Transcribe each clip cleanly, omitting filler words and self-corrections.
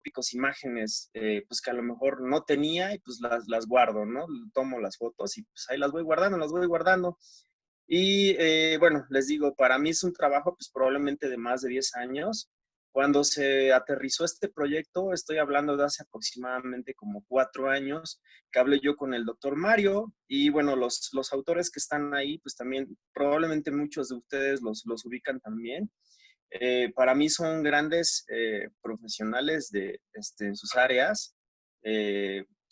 típicas imágenes, pues que a lo mejor no tenía y pues las guardo, ¿no? Tomo las fotos y pues ahí las voy guardando, las voy guardando. Y bueno, les digo, para mí es un trabajo pues probablemente de más de 10 años. Cuando se aterrizó este proyecto, estoy hablando de hace aproximadamente como 4 años, que hablé yo con el doctor Mario y bueno, los autores que están ahí, pues también probablemente muchos de ustedes los ubican también. Para mí son grandes profesionales en sus áreas,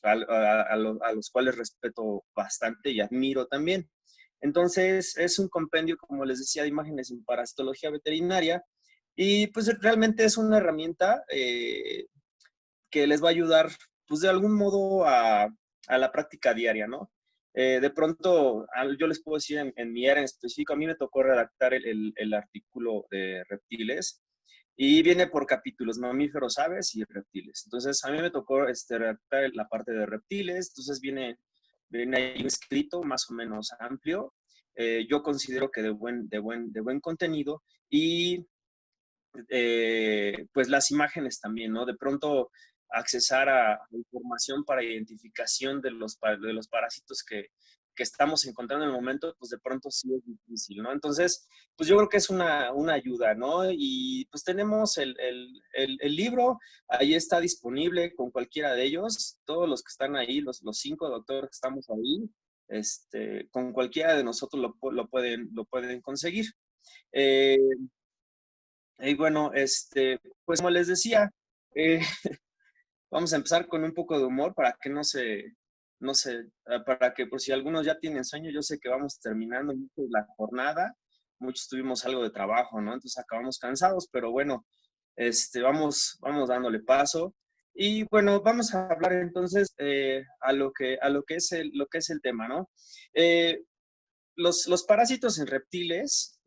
a los cuales respeto bastante y admiro también. Entonces, es un compendio, como les decía, de imágenes en parasitología veterinaria y pues realmente es una herramienta que les va a ayudar, pues de algún modo a la práctica diaria, ¿no? De pronto, yo les puedo decir en mi área en específico, a mí me tocó redactar el artículo de reptiles y viene por capítulos, mamíferos, aves y reptiles. Entonces, a mí me tocó redactar la parte de reptiles, entonces viene ahí un escrito más o menos amplio. Yo considero que de buen contenido y pues las imágenes también, ¿no? De pronto accesar a información para identificación de los parásitos que estamos encontrando en el momento, pues de pronto sí es difícil, ¿no? Entonces, pues yo creo que es una ayuda, ¿no? Y pues tenemos el libro, ahí está disponible con cualquiera de ellos, todos los que están ahí, los 5 doctores que estamos ahí, con cualquiera de nosotros lo pueden conseguir. Eh, y bueno, pues como les decía, eh, vamos a empezar con un poco de humor para que para que por si algunos ya tienen sueño, yo sé que vamos terminando mucho la jornada, muchos tuvimos algo de trabajo, ¿no? Entonces acabamos cansados, pero bueno, vamos dándole paso. Y bueno, vamos a hablar entonces a lo que es lo que es el tema, ¿no? Eh, los parásitos en reptiles,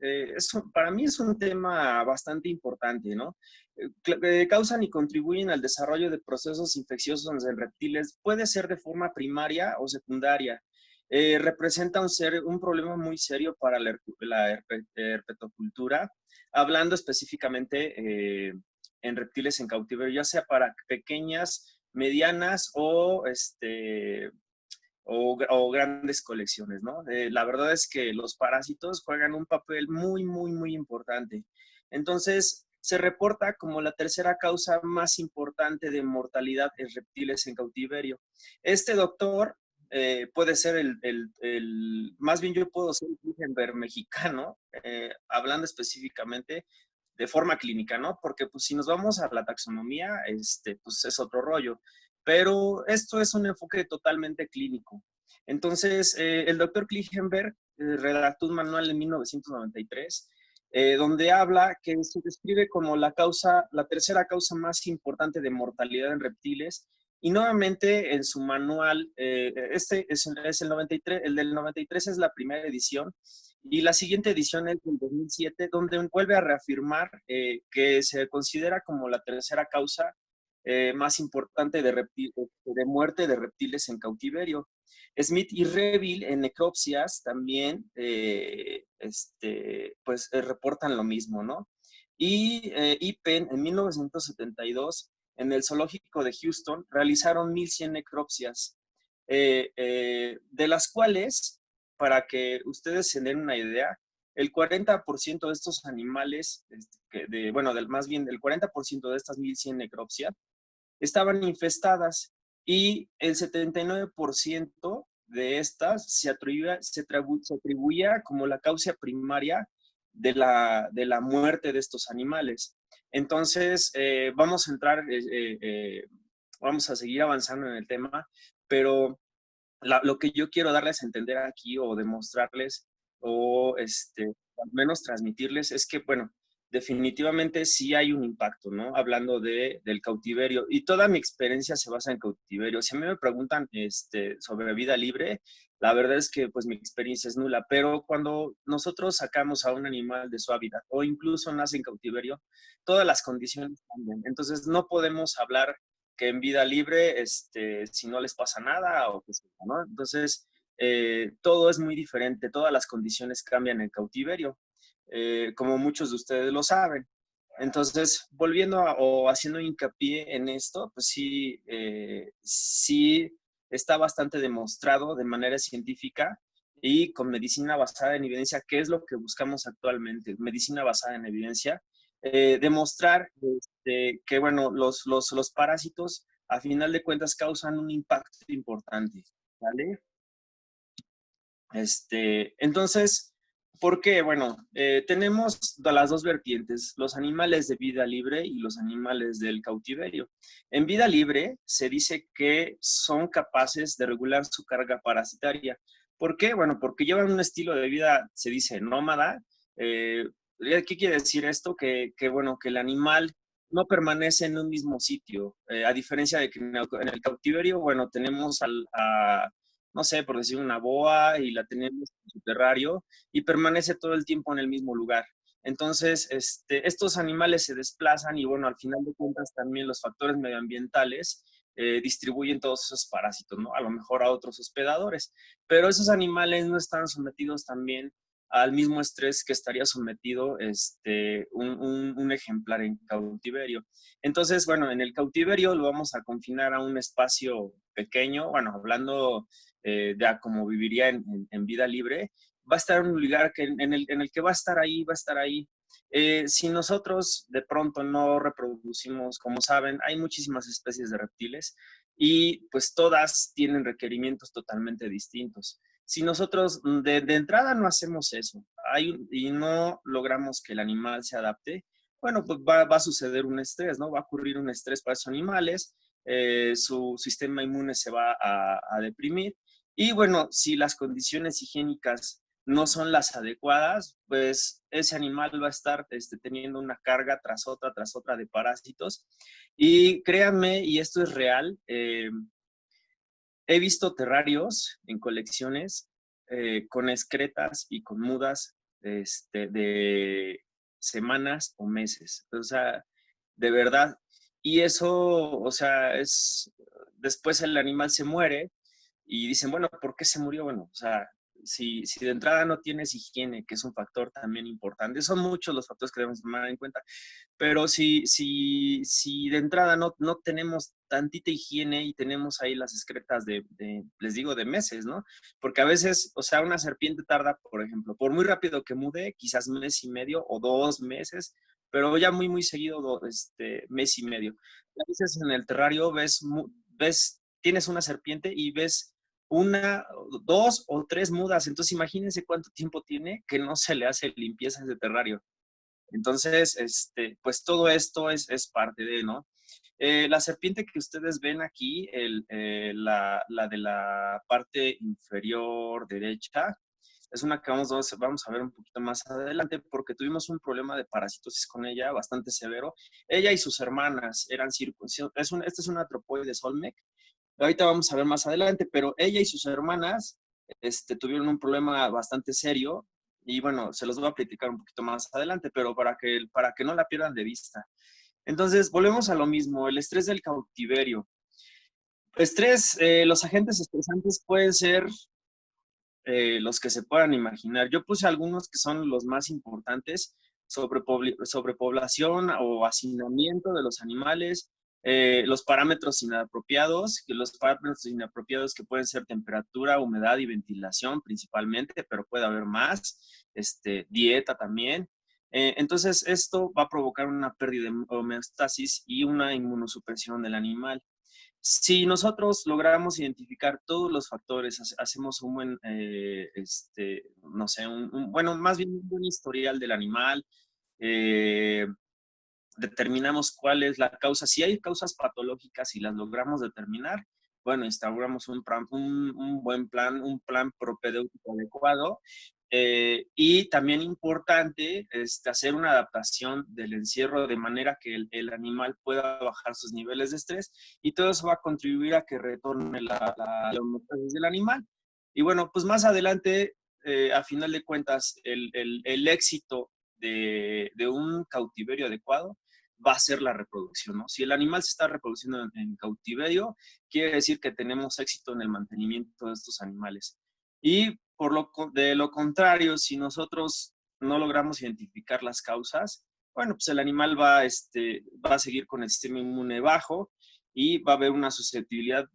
para mí es un tema bastante importante, ¿no? Causan y contribuyen al desarrollo de procesos infecciosos en reptiles, puede ser de forma primaria o secundaria. Representa un problema muy serio para la herpetocultura, hablando específicamente en reptiles en cautiverio, ya sea para pequeñas, medianas o grandes colecciones, ¿no? La verdad es que los parásitos juegan un papel muy importante. Entonces, se reporta como la tercera causa más importante de mortalidad en reptiles en cautiverio. Este doctor puede ser más bien yo puedo ser el Gutenberg mexicano, hablando específicamente de forma clínica, ¿no? Porque pues si nos vamos a la taxonomía, pues es otro rollo. Pero esto es un enfoque totalmente clínico. Entonces, el doctor Klichenberg redactó un manual en 1993 donde habla que se describe como la tercera causa más importante de mortalidad en reptiles. Y nuevamente en su manual, es el 93, el del 93 es la primera edición, y la siguiente edición es del 2007, donde vuelve a reafirmar que se considera como la tercera causa más importante de muerte de reptiles en cautiverio. Smith y Reville en necropsias también pues reportan lo mismo, ¿no? Y Ipen en 1972 en el zoológico de Houston realizaron 1100 necropsias, de las cuales, para que ustedes se den una idea, el 40% de estos animales, más bien el 40% de estas 1100 necropsias estaban infestadas y el 79% de estas se atribuía como la causa primaria de la muerte de estos animales. Entonces, vamos a seguir avanzando en el tema, pero lo que yo quiero darles a entender aquí o demostrarles o al menos transmitirles es que, bueno, definitivamente sí hay un impacto, ¿no? Hablando del cautiverio y toda mi experiencia se basa en cautiverio. Si a mí me preguntan sobre vida libre, la verdad es que pues mi experiencia es nula, pero cuando nosotros sacamos a un animal de su hábitat o incluso nace en cautiverio, todas las condiciones cambian. Entonces no podemos hablar que en vida libre, si no les pasa nada o qué sé yo, ¿no? Entonces, todo es muy diferente, todas las condiciones cambian en cautiverio, como muchos de ustedes lo saben. Entonces, volviendo o haciendo hincapié en esto, pues sí, sí está bastante demostrado de manera científica y con medicina basada en evidencia, que es lo que buscamos actualmente, medicina basada en evidencia, demostrar que, bueno, los parásitos a final de cuentas causan un impacto importante, ¿vale? Entonces, ¿por qué? Bueno, tenemos las dos vertientes, los animales de vida libre y los animales del cautiverio. En vida libre se dice que son capaces de regular su carga parasitaria. ¿Por qué? Bueno, porque llevan un estilo de vida, se dice, nómada. Eh, ¿Qué quiere decir esto? Bueno, que el animal no permanece en un mismo sitio, a diferencia de que en el cautiverio, bueno, tenemos no sé, por decir una boa y la tenemos en su terrario y permanece todo el tiempo en el mismo lugar. Entonces, estos animales se desplazan y bueno, al final de cuentas también los factores medioambientales distribuyen todos esos parásitos, ¿no? A lo mejor a otros hospedadores, pero esos animales no están sometidos también al mismo estrés que estaría sometido un ejemplar en cautiverio. Entonces, bueno, en el cautiverio lo vamos a confinar a un espacio pequeño, bueno, hablando de a cómo viviría en vida libre, va a estar en un lugar en el que va a estar ahí, va a estar ahí. Si nosotros de pronto no reproducimos, como saben, hay muchísimas especies de reptiles y pues todas tienen requerimientos totalmente distintos. Si nosotros de entrada no hacemos eso y no logramos que el animal se adapte, bueno, pues va a suceder un estrés, ¿no? Va a ocurrir un estrés para esos animales, su sistema inmune se va a deprimir y bueno, si las condiciones higiénicas no son las adecuadas, pues ese animal va a estar teniendo una carga tras otra de parásitos. Y créanme, y esto es real, he visto terrarios en colecciones con excretas y con mudas de semanas o meses. O sea, de verdad. Y eso, o sea, después el animal se muere y dicen, bueno, ¿por qué se murió? Bueno, o sea, si de entrada no tienes higiene, que es un factor también importante, son muchos los factores que debemos tomar en cuenta, pero si de entrada no tenemos tantita higiene y tenemos ahí las excretas les digo, de meses, ¿no? Porque a veces, o sea, una serpiente tarda, por ejemplo, por muy rápido que mude, quizás mes y medio o 2 meses, pero ya muy, muy seguido, mes y medio. A veces en el terrario tienes una serpiente y ves una, 2 o 3 mudas. Entonces, imagínense cuánto tiempo tiene que no se le hace limpieza a ese terrario. Entonces, pues todo esto es parte de, ¿no? La serpiente que ustedes ven aquí, la de la parte inferior derecha, es una que vamos a ver un poquito más adelante porque tuvimos un problema de parasitosis con ella bastante severo. Ella y sus hermanas eran esta es una tropoides Olmec. Ahorita vamos a ver más adelante, pero ella y sus hermanas tuvieron un problema bastante serio y bueno, se los voy a platicar un poquito más adelante, pero para que no la pierdan de vista. Entonces, volvemos a lo mismo, el estrés del cautiverio. Los agentes estresantes pueden ser los que se puedan imaginar. Yo puse algunos que son los más importantes, sobrepoblación o hacinamiento de los animales, los parámetros inapropiados, que pueden ser temperatura, humedad y ventilación principalmente, pero puede haber más, dieta también. Entonces, esto va a provocar una pérdida de homeostasis y una inmunosupresión del animal. Si nosotros logramos identificar todos los factores, hacemos un buen, no sé, bueno, más bien un buen historial del animal, eh, determinamos cuál es la causa. Si hay causas patológicas y las logramos determinar, bueno, instauramos un buen plan, un plan propedéutico adecuado. Y también importante hacer una adaptación del encierro de manera que el animal pueda bajar sus niveles de estrés y todo eso va a contribuir a que retorne la homeostasis del animal. Y bueno, pues más adelante, a final de cuentas, el éxito de un cautiverio adecuado va a ser la reproducción, ¿no? Si el animal se está reproduciendo en cautiverio, quiere decir que tenemos éxito en el mantenimiento de estos animales. Y de lo contrario, si nosotros no logramos identificar las causas, bueno, pues el animal va a seguir con el sistema inmune bajo y va a haber una susceptibilidad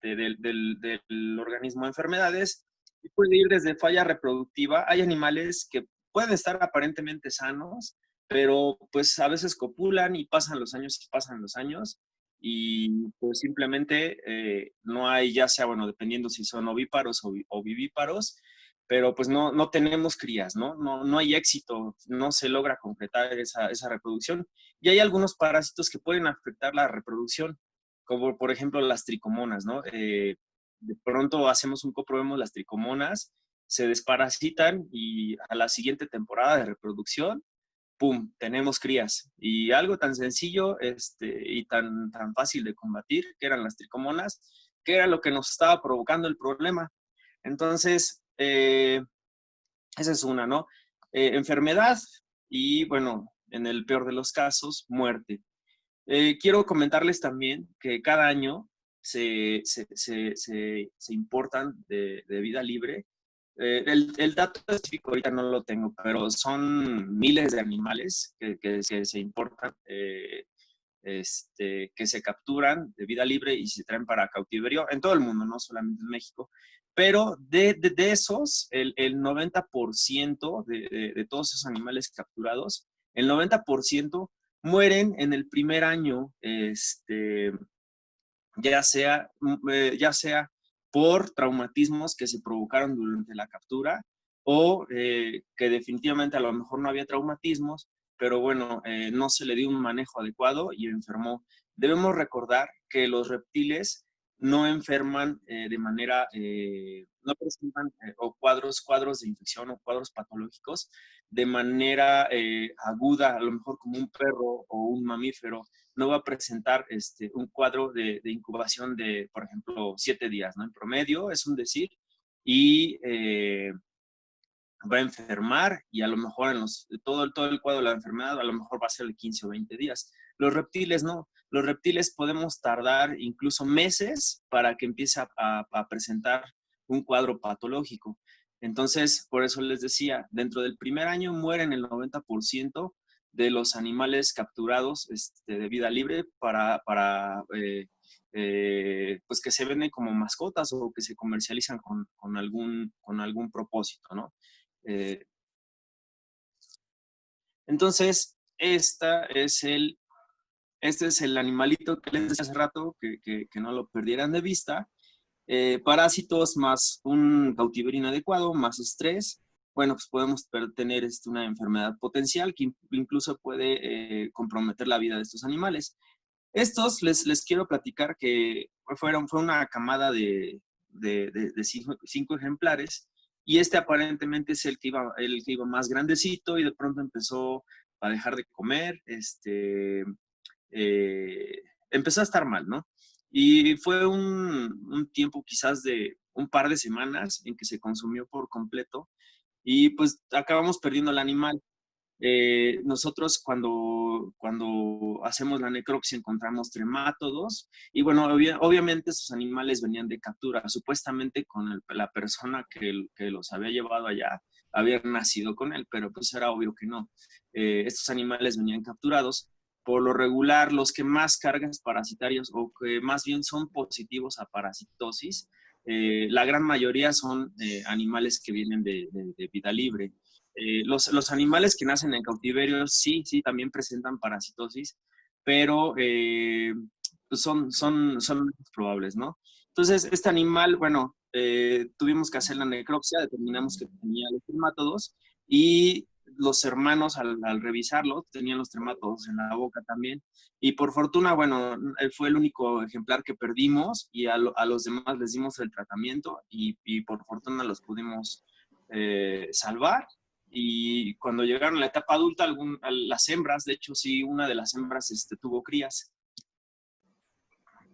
del organismo a enfermedades y puede ir desde falla reproductiva. Hay animales que pueden estar aparentemente sanos, pero pues a veces copulan y pasan los años y pasan los años y pues simplemente no hay, ya sea, bueno, dependiendo si son ovíparos o vivíparos, pero pues no tenemos crías, ¿no? No hay éxito, no se logra concretar esa reproducción. Y hay algunos parásitos que pueden afectar la reproducción, como por ejemplo las tricomonas, ¿no? De pronto hacemos un coprobemos las tricomonas, se desparasitan y a la siguiente temporada de reproducción, ¡pum!, tenemos crías. Y algo tan sencillo y tan fácil de combatir, que eran las tricomonas, que era lo que nos estaba provocando el problema. Entonces, esa es una, ¿no? Enfermedad y, bueno, en el peor de los casos, muerte. Quiero comentarles también que cada año se importan de vida libre. El dato específico ahorita no lo tengo, pero son miles de animales que se importan, que se capturan de vida libre y se traen para cautiverio en todo el mundo, no solamente en México. Pero de esos, el 90% de todos esos animales capturados, el 90% mueren en el primer año, ya sea por traumatismos que se provocaron durante la captura o que definitivamente a lo mejor no había traumatismos, pero bueno, no se le dio un manejo adecuado y enfermó. Debemos recordar que los reptiles no enferman de manera, no presentan o cuadros de infección o cuadros patológicos de manera aguda, a lo mejor como un perro o un mamífero no va a presentar un cuadro de incubación de, por ejemplo, 7 días, ¿no? En promedio, es un decir, y va a enfermar y a lo mejor todo el cuadro de la enfermedad a lo mejor va a ser de 15 o 20 días. Los reptiles no. Los reptiles podemos tardar incluso meses para que empiece a presentar un cuadro patológico. Entonces, por eso les decía, dentro del primer año mueren el 90% de los animales capturados de vida libre pues que se venden como mascotas o que se comercializan con algún propósito, ¿no? Eh, entonces, este es el animalito que les decía hace rato, que no lo perdieran de vista. Parásitos más un cautiverio inadecuado, más estrés. Bueno, pues podemos tener una enfermedad potencial que incluso puede comprometer la vida de estos animales. Estos les quiero platicar que fue una camada de cinco ejemplares y aparentemente es el que iba más grandecito y de pronto empezó a dejar de comer, empezó a estar mal, ¿no? Y fue un tiempo quizás de un par de semanas en que se consumió por completo y pues acabamos perdiendo el animal. Nosotros cuando hacemos la necropsia encontramos tremátodos y bueno, obviamente esos animales venían de captura, supuestamente con la persona que los había llevado allá había nacido con él, pero pues era obvio que no. Estos animales venían capturados. Por lo regular, los que más cargas parasitarias o que más bien son positivos a parasitosis, la gran mayoría son animales que vienen de vida libre. Los animales que nacen en cautiverio sí, también presentan parasitosis, pero pues son menos probables, ¿no? Entonces, este animal, bueno, tuvimos que hacer la necropsia, determinamos que tenía los tremátodos y los hermanos al revisarlo tenían los tremátodos en la boca también. Y por fortuna, bueno, él fue el único ejemplar que perdimos y a los demás les dimos el tratamiento y por fortuna los pudimos salvar. Y cuando llegaron a la etapa adulta, las hembras, de hecho sí, una de las hembras tuvo crías.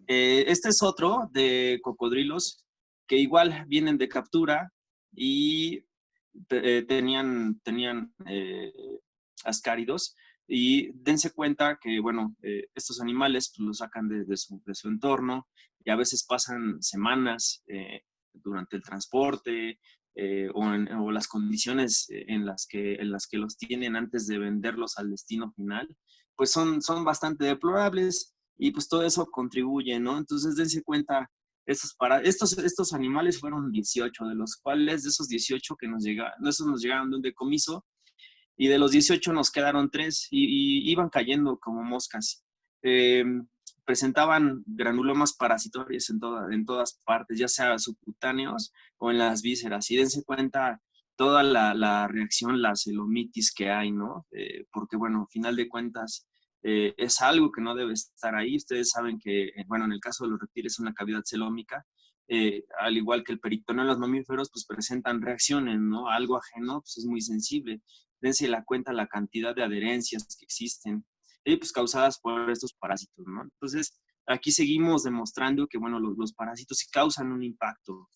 Este es otro de cocodrilos que igual vienen de captura y tenían ascáridos. Y dense cuenta que, bueno, estos animales pues, los sacan de su entorno y a veces pasan semanas durante el transporte, o las condiciones en las que los tienen antes de venderlos al destino final, pues son bastante deplorables y pues todo eso contribuye, ¿no? Entonces dense cuenta, estos animales fueron 18, de los cuales de esos 18 esos nos llegaron de un decomiso, y de los 18 nos quedaron 3 y iban cayendo como moscas. Eh, Presentaban granulomas parasitorios en todas partes, ya sea subcutáneos o en las vísceras. Y dense cuenta toda la reacción, la celomitis que hay, ¿no? Porque, bueno, al final de cuentas, es algo que no debe estar ahí. Ustedes saben que, bueno, en el caso de los reptiles, una cavidad celómica, al igual que el peritoneo en los mamíferos, pues presentan reacciones, ¿no? Algo ajeno, pues es muy sensible. Dense la cuenta la cantidad de adherencias que existen, pues causadas por estos parásitos, ¿no? Entonces, aquí seguimos demostrando que, bueno, los parásitos sí causan un impacto.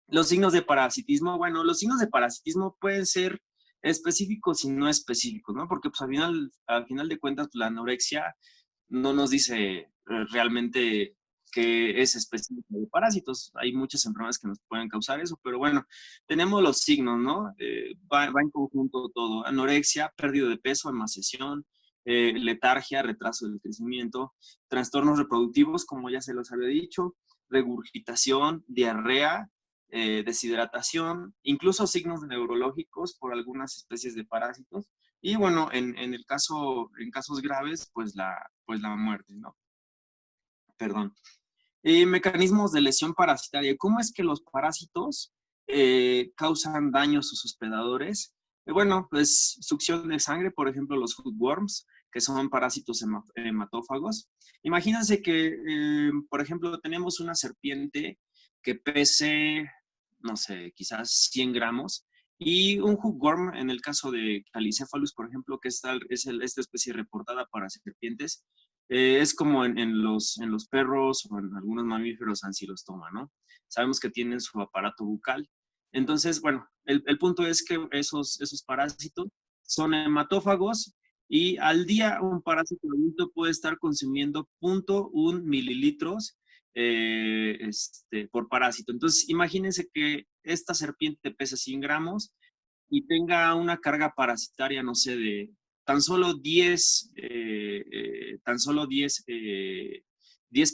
Los signos de parasitismo, bueno, los signos de parasitismo pueden ser específicos y no específicos, ¿no? Porque, pues, al final de cuentas, pues, la anorexia no nos dice realmente que es específico de parásitos. Hay muchas enfermedades que nos pueden causar eso, pero bueno, tenemos los signos, ¿no? Va en conjunto todo. Anorexia, pérdida de peso, emaciación, letargia, retraso del crecimiento, trastornos reproductivos, como ya se los había dicho, regurgitación, diarrea, deshidratación, incluso signos neurológicos por algunas especies de parásitos. Y bueno, en casos graves, pues la muerte, ¿no? Perdón. Mecanismos de lesión parasitaria. ¿Cómo es que los parásitos causan daño a sus hospedadores? Bueno, pues succión de sangre, por ejemplo, los hookworms, que son parásitos hematófagos. Imagínense que, por ejemplo, tenemos una serpiente que pese, no sé, quizás 100 gramos, y un hookworm, en el caso de Callicephalus, por ejemplo, que esta especie reportada para serpientes, es como en los perros o en algunos mamíferos ancilostoma, ¿no? Sabemos que tienen su aparato bucal. Entonces, bueno, el punto es que esos parásitos son hematófagos y al día un parásito adulto puede estar consumiendo 0.1 mililitros por parásito. Entonces, imagínense que esta serpiente pesa 100 gramos y tenga una carga parasitaria, no sé, de tan solo 10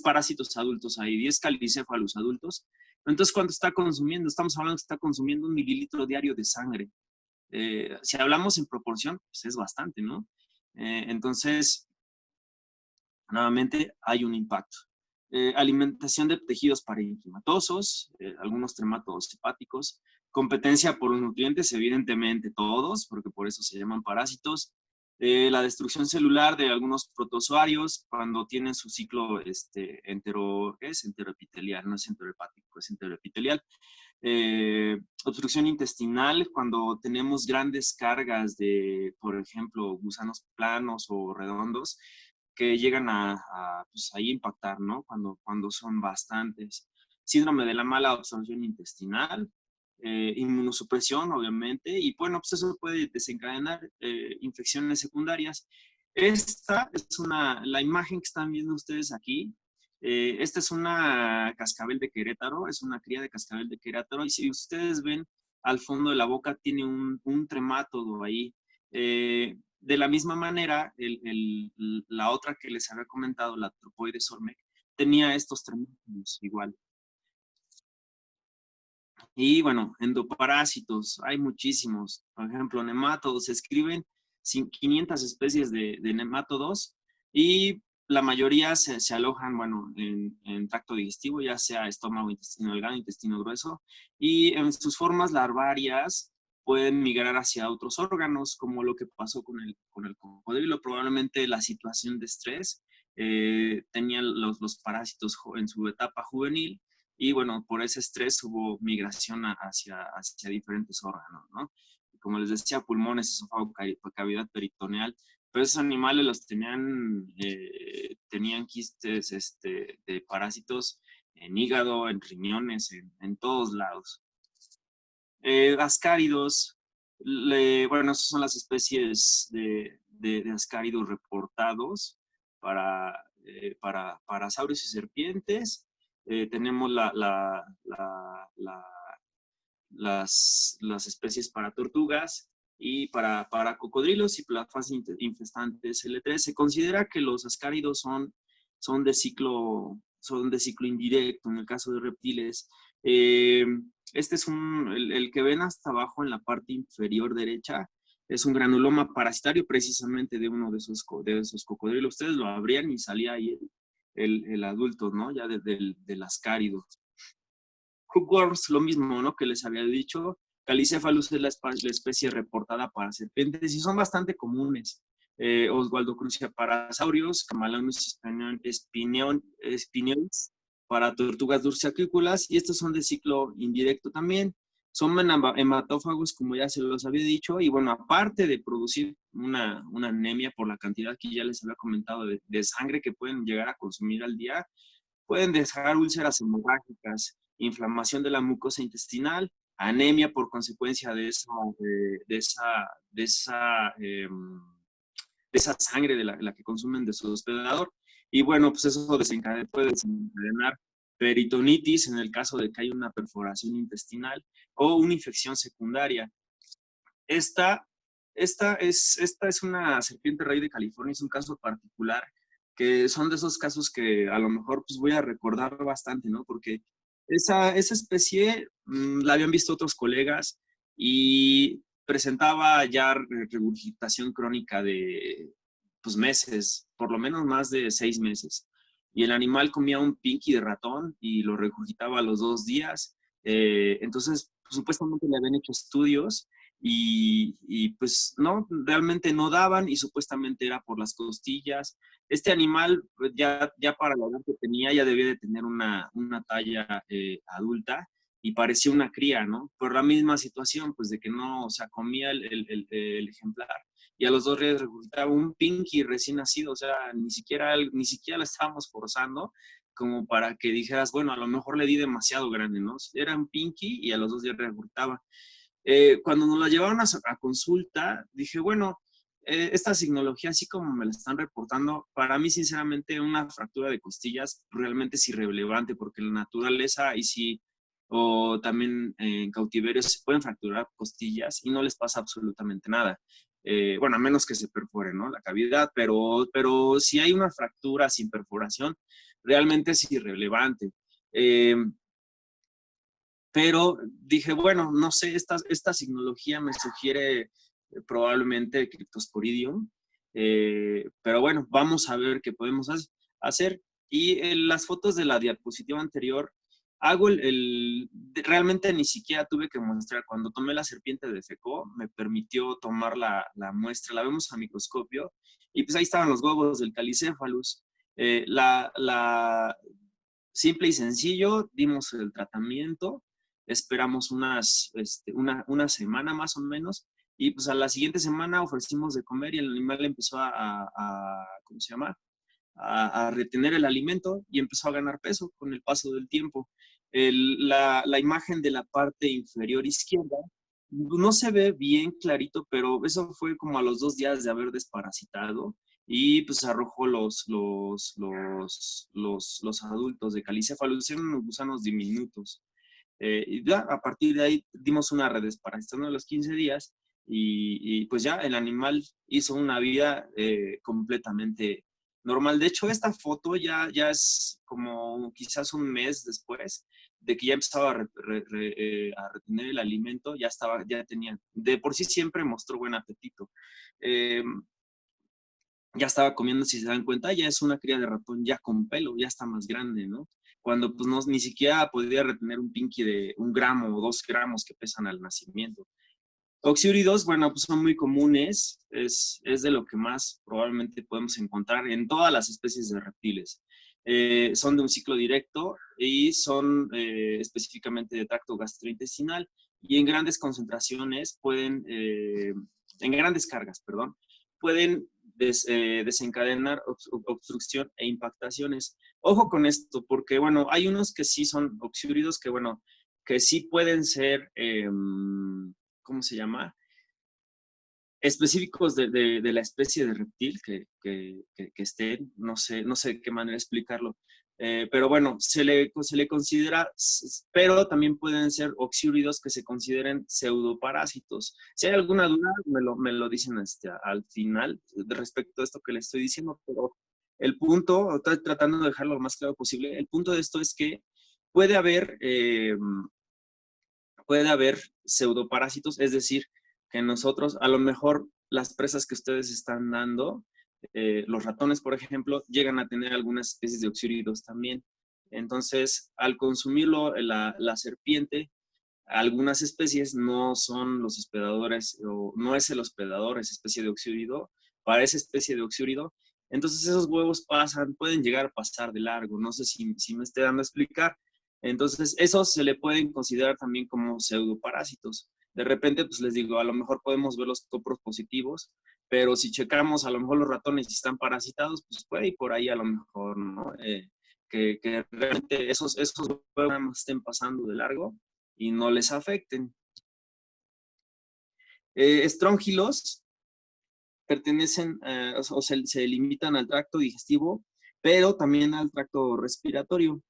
parásitos adultos ahí, 10 calicéfalos adultos. Entonces, ¿cuánto está consumiendo? Estamos hablando que está consumiendo 1 mililitro diario de sangre. Si hablamos en proporción, pues es bastante, ¿no? Entonces, nuevamente hay un impacto. Alimentación de tejidos parenquimatosos, algunos trematodos hepáticos, competencia por los nutrientes, evidentemente todos, porque por eso se llaman parásitos. La destrucción celular de algunos protozoarios cuando tienen su ciclo enteroepitelial, no es enterohepático, es enteroepitelial. Obstrucción intestinal cuando tenemos grandes cargas de, por ejemplo, gusanos planos o redondos que llegan pues, ahí impactar, ¿no? Cuando son bastantes. Síndrome de la mala absorción intestinal, inmunosupresión, obviamente, y bueno, pues eso puede desencadenar infecciones secundarias. Esta es la imagen que están viendo ustedes aquí. Esta es una cascabel de Querétaro, es una cría de cascabel de Querétaro, y si ustedes ven al fondo de la boca tiene un tremátodo ahí. De la misma manera, la otra que les había comentado, la Tropoides ormec, tenía estos tremátodos igual. Y bueno, endoparásitos, hay muchísimos. Por ejemplo, nemátodos, se escriben 500 especies de nemátodos y la mayoría se alojan, bueno, en tracto digestivo, ya sea estómago, intestino delgado, intestino grueso, y en sus formas larvarias pueden migrar hacia otros órganos, como lo que pasó con el cocodrilo. Probablemente la situación de estrés tenían los parásitos en su etapa juvenil, y bueno, por ese estrés hubo migración hacia diferentes órganos, ¿no? Como les decía, pulmones, esófago, cavidad peritoneal, pero esos animales los tenían quistes de parásitos en hígado, en riñones, en todos lados. Ascáridos, bueno, esas son las especies de ascáridos reportados para saurios y serpientes. Tenemos las especies para tortugas y para cocodrilos y plafas infestantes L3. Se considera que los ascáridos son de ciclo indirecto en el caso de reptiles. Este es el que ven hasta abajo en la parte inferior derecha. Es un granuloma parasitario precisamente de uno de esos cocodrilos. Ustedes lo abrían y salía ahí el adulto, ¿no? Ya del ascárido. Hookworms, lo mismo, ¿no? Que les había dicho. Calicephalus es la especie reportada para serpientes y son bastante comunes. Oswaldo cruciaparasaurios, Camalones spinioides para tortugas durciaquícolas, y estos son de ciclo indirecto también. Son hematófagos, como ya se los había dicho, y bueno, aparte de producir una anemia por la cantidad que ya les había comentado de sangre que pueden llegar a consumir al día, pueden dejar úlceras hemorrágicas, inflamación de la mucosa intestinal, anemia por consecuencia de esa sangre de la que consumen de su hospedador. Y bueno, pues eso puede desencadenar peritonitis en el caso de que haya una perforación intestinal o una infección secundaria. Esta es una serpiente rey de California, es un caso particular, que son de esos casos que a lo mejor pues voy a recordar bastante, ¿no? Porque esa especie la habían visto otros colegas y presentaba ya regurgitación crónica de pues meses, por lo menos más de 6 meses. Y el animal comía un pinky de ratón y lo regurgitaba a los 2 días. Entonces, pues, supuestamente le habían hecho estudios y pues no, realmente no daban y supuestamente era por las costillas. Este animal pues, ya para la edad que tenía ya debía de tener una talla adulta y parecía una cría, ¿no? Por la misma situación, pues de que no, o sea, comía el ejemplar y a los 2 días regurgitaba un pinky recién nacido, o sea, ni siquiera la estábamos forzando como para que dijeras, bueno, a lo mejor le di demasiado grande, ¿no? Era un pinky y a los 2 días regurgitaba. Cuando nos la llevaron a consulta, dije, bueno, esta signología, así como me la están reportando, para mí, sinceramente, una fractura de costillas realmente es irrelevante, porque en la naturaleza, y sí, o también en cautiverio, se pueden fracturar costillas y no les pasa absolutamente nada. Bueno, a menos que se perfore, ¿no? La cavidad, pero si hay una fractura sin perforación, realmente es irrelevante. Pero dije, bueno, no sé, esta signología me sugiere probablemente Cryptosporidium, pero bueno, vamos a ver qué podemos hacer. Y en las fotos de la diapositiva anterior, realmente ni siquiera tuve que mostrar, cuando tomé la serpiente de Fecó, me permitió tomar la muestra, la vemos a microscopio, y pues ahí estaban los huevos del Calicephalus. Simple y sencillo, dimos el tratamiento, esperamos una semana más o menos, y pues a la siguiente semana ofrecimos de comer y el animal empezó ¿cómo se llama? A retener el alimento y empezó a ganar peso con el paso del tiempo. La imagen de la parte inferior izquierda no se ve bien clarito, pero eso fue como a los 2 días de haber desparasitado y pues arrojó los adultos de Calicephalus, eran unos gusanos diminutos. Y ya a partir de ahí dimos una redesparasitación a los 15 días y pues ya el animal hizo una vida completamente normal. De hecho, esta foto ya es como quizás un mes después de que ya empezaba a retener el alimento, ya tenía, de por sí siempre mostró buen apetito. Eh, ya estaba comiendo, si se dan cuenta, ya es una cría de ratón ya con pelo, ya está más grande, ¿no? Cuando pues no, ni siquiera podía retener un pinky de 1 gramo o 2 gramos que pesan al nacimiento. Oxiúridos, bueno, pues son muy comunes, es de lo que más probablemente podemos encontrar en todas las especies de reptiles. Son de un ciclo directo y son específicamente de tracto gastrointestinal y en grandes concentraciones en grandes cargas, perdón, pueden desencadenar obstrucción e impactaciones. Ojo con esto, porque bueno, hay unos que sí son oxiúridos que bueno, que sí pueden ser ¿cómo se llama? Específicos de la especie de reptil que estén, no sé de qué manera explicarlo, Pero bueno, se le considera, pero también pueden ser oxíuridos que se consideren pseudoparásitos. Si hay alguna duda, me lo dicen al final respecto a esto que le estoy diciendo, pero el punto, estoy tratando de dejarlo lo más claro posible, el punto de esto es que puede haber, eh, puede haber pseudoparásitos, es decir, que nosotros, a lo mejor las presas que ustedes están dando, los ratones, por ejemplo, llegan a tener algunas especies de oxíridos también. Entonces, al consumirlo la serpiente, algunas especies no son los hospedadores, o no es el hospedador esa especie de oxírido, para esa especie de oxírido. Entonces, esos huevos pueden llegar a pasar de largo. No sé si me estoy dando a explicar. Entonces, esos se le pueden considerar también como pseudoparásitos. De repente, pues les digo, a lo mejor podemos ver los copros positivos, pero si checamos a lo mejor los ratones y están parasitados, pues puede ir por ahí a lo mejor, ¿no? Que realmente esos huevos estén pasando de largo y no les afecten. Estróngilos pertenecen o se limitan al tracto digestivo, pero también al tracto respiratorio.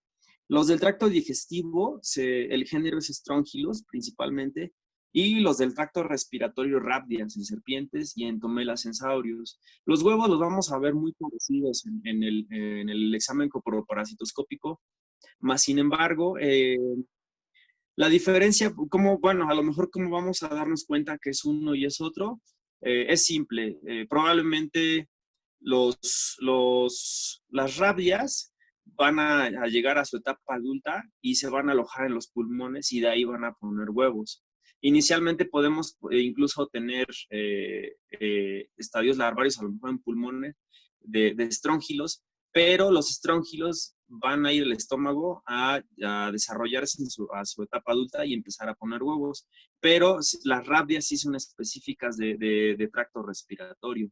Los del tracto digestivo, el género es Strongylos principalmente, y los del tracto respiratorio Rhabdias en serpientes y Entomelas en saurios. Los huevos los vamos a ver muy parecidos en el examen coproparasitoscópico, más sin embargo, la diferencia, bueno, a lo mejor cómo vamos a darnos cuenta que es uno y es otro, es simple. Probablemente las rabias van a llegar a su etapa adulta y se van a alojar en los pulmones y de ahí van a poner huevos. Inicialmente podemos incluso tener estadios larvarios, a lo mejor en pulmones, de estróngilos, pero los estróngilos van a ir al estómago a desarrollarse a su etapa adulta y empezar a poner huevos. Pero las rabias sí son específicas de tracto respiratorio.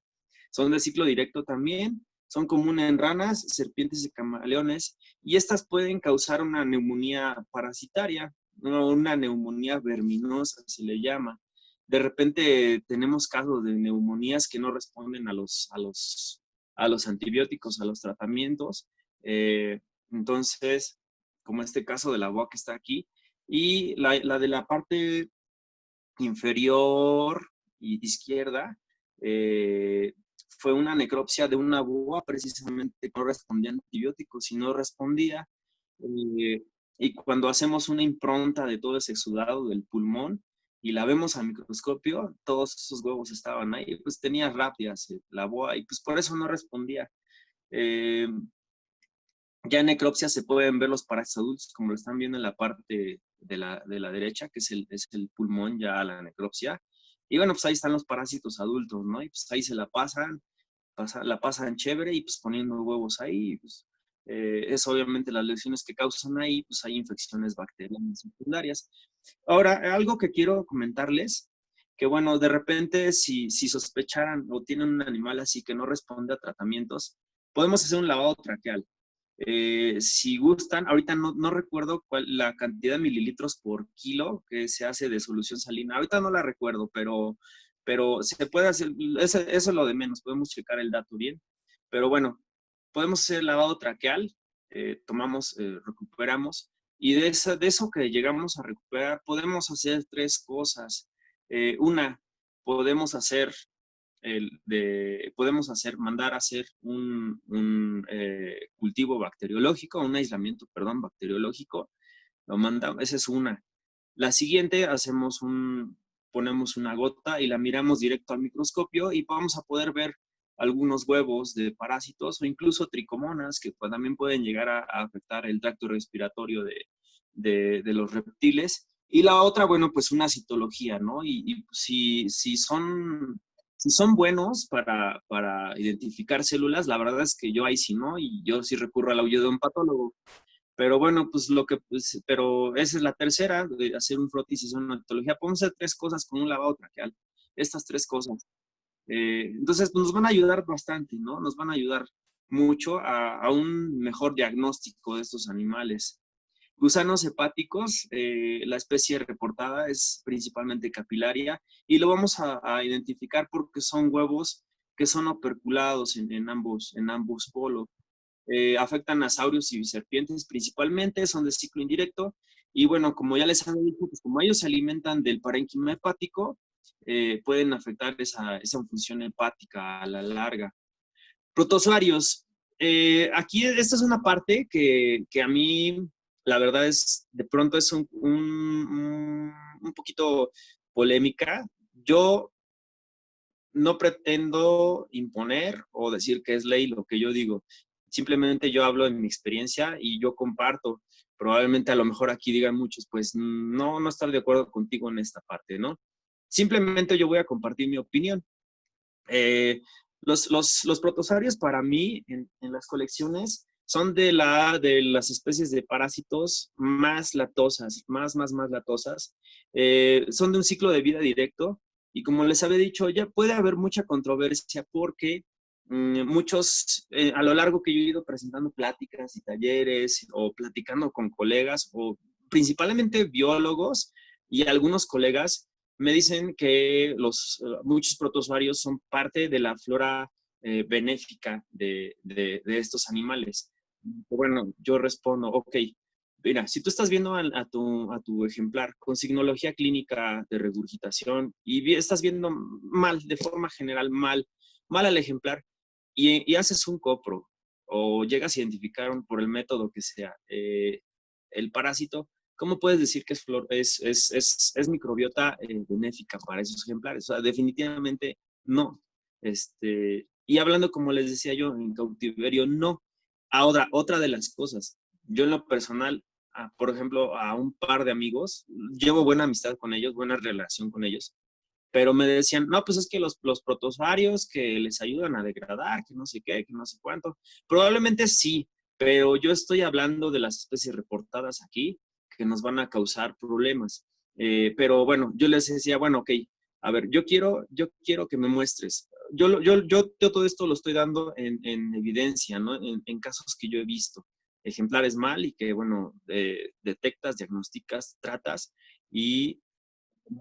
Son de ciclo directo también, son comunes en ranas, serpientes y camaleones, y estas pueden causar una neumonía parasitaria, una neumonía verminosa, se le llama. De repente tenemos casos de neumonías que no responden a los antibióticos, a los tratamientos. Entonces, como este caso de la boa que está aquí, y la de la parte inferior y izquierda, fue una necropsia de una boa precisamente que no respondía a antibióticos y no respondía. Eh, y cuando hacemos una impronta de todo ese exudado del pulmón y la vemos al microscopio, todos esos huevos estaban ahí, pues tenía rabias la boa y pues por eso no respondía. Eh, ya en necropsia se pueden ver los parásitos adultos, como lo están viendo en la parte de la derecha, que es el pulmón ya a la necropsia. Y bueno, pues ahí están los parásitos adultos, ¿no? Y pues ahí se la pasan chévere y pues poniendo huevos ahí. Pues, es obviamente las lesiones que causan ahí, pues hay infecciones bacterianas secundarias. Ahora, algo que quiero comentarles, que bueno, de repente si sospecharan o tienen un animal así que no responde a tratamientos, podemos hacer un lavado traqueal. Si gustan, ahorita no recuerdo la cantidad de mililitros por kilo que se hace de solución salina. Ahorita no la recuerdo, pero se puede hacer, eso es lo de menos, podemos checar el dato bien. Pero bueno, podemos hacer lavado traqueal, recuperamos, y de eso que llegamos a recuperar, podemos hacer tres cosas. Una, podemos mandar a hacer un cultivo bacteriológico, un aislamiento, perdón, bacteriológico. Lo mandamos, esa es una. La siguiente, ponemos una gota y la miramos directo al microscopio y vamos a poder ver algunos huevos de parásitos o incluso tricomonas que también pueden llegar a afectar el tracto respiratorio de los reptiles. Y la otra, bueno, pues una citología, ¿no? Y si son buenos para identificar células, la verdad es que yo ahí sí no, y yo sí recurro al audio de un patólogo. Pero bueno, pero esa es la tercera, de hacer un frotis y una patología. Podemos hacer tres cosas con un lavado traqueal. Estas tres cosas. Entonces, pues nos van a ayudar bastante, ¿no? Nos van a ayudar mucho a un mejor diagnóstico de estos animales. Gusanos hepáticos, la especie reportada es principalmente capilaria y lo vamos a identificar porque son huevos que son operculados en ambos polos. afectan a saurios y serpientes principalmente, son de ciclo indirecto. Y bueno, como ya les había dicho, pues como ellos se alimentan del parénquima hepático, pueden afectar esa función hepática a la larga. Protozoarios. Aquí esta es una parte que a mí, la verdad es, de pronto es un poquito polémica. Yo no pretendo imponer o decir que es ley lo que yo digo. Simplemente yo hablo de mi experiencia y yo comparto. Probablemente a lo mejor aquí digan muchos, pues no estar de acuerdo contigo en esta parte, ¿no? Simplemente yo voy a compartir mi opinión. Eh, los protozoarios para mí en las colecciones son de las especies de parásitos más latosas, más latosas. Son de un ciclo de vida directo y como les había dicho, ya puede haber mucha controversia porque muchos, a lo largo que yo he ido presentando pláticas y talleres o platicando con colegas o principalmente biólogos y algunos colegas, me dicen que muchos protozoarios son parte de la flora benéfica de estos animales. Bueno, yo respondo, ok, mira, si tú estás viendo a tu ejemplar con signología clínica de regurgitación y estás viendo mal, de forma general, mal al ejemplar y haces un copro o llegas a identificar por el método que sea el parásito, ¿cómo puedes decir que es microbiota benéfica para esos ejemplares? O sea, definitivamente no. Y hablando, como les decía yo, en cautiverio, no. Ahora, otra de las cosas, yo en lo personal, por ejemplo, a un par de amigos, llevo buena amistad con ellos, buena relación con ellos, pero me decían, no, pues es que los protozoarios que les ayudan a degradar, que no sé qué, que no sé cuánto. Probablemente sí, pero yo estoy hablando de las especies reportadas aquí que nos van a causar problemas. Pero bueno, yo les decía, bueno, ok, a ver, yo quiero que me muestres. Yo todo esto lo estoy dando en evidencia, ¿no? En casos que yo he visto. Ejemplares mal y que, bueno, detectas, diagnosticas, tratas y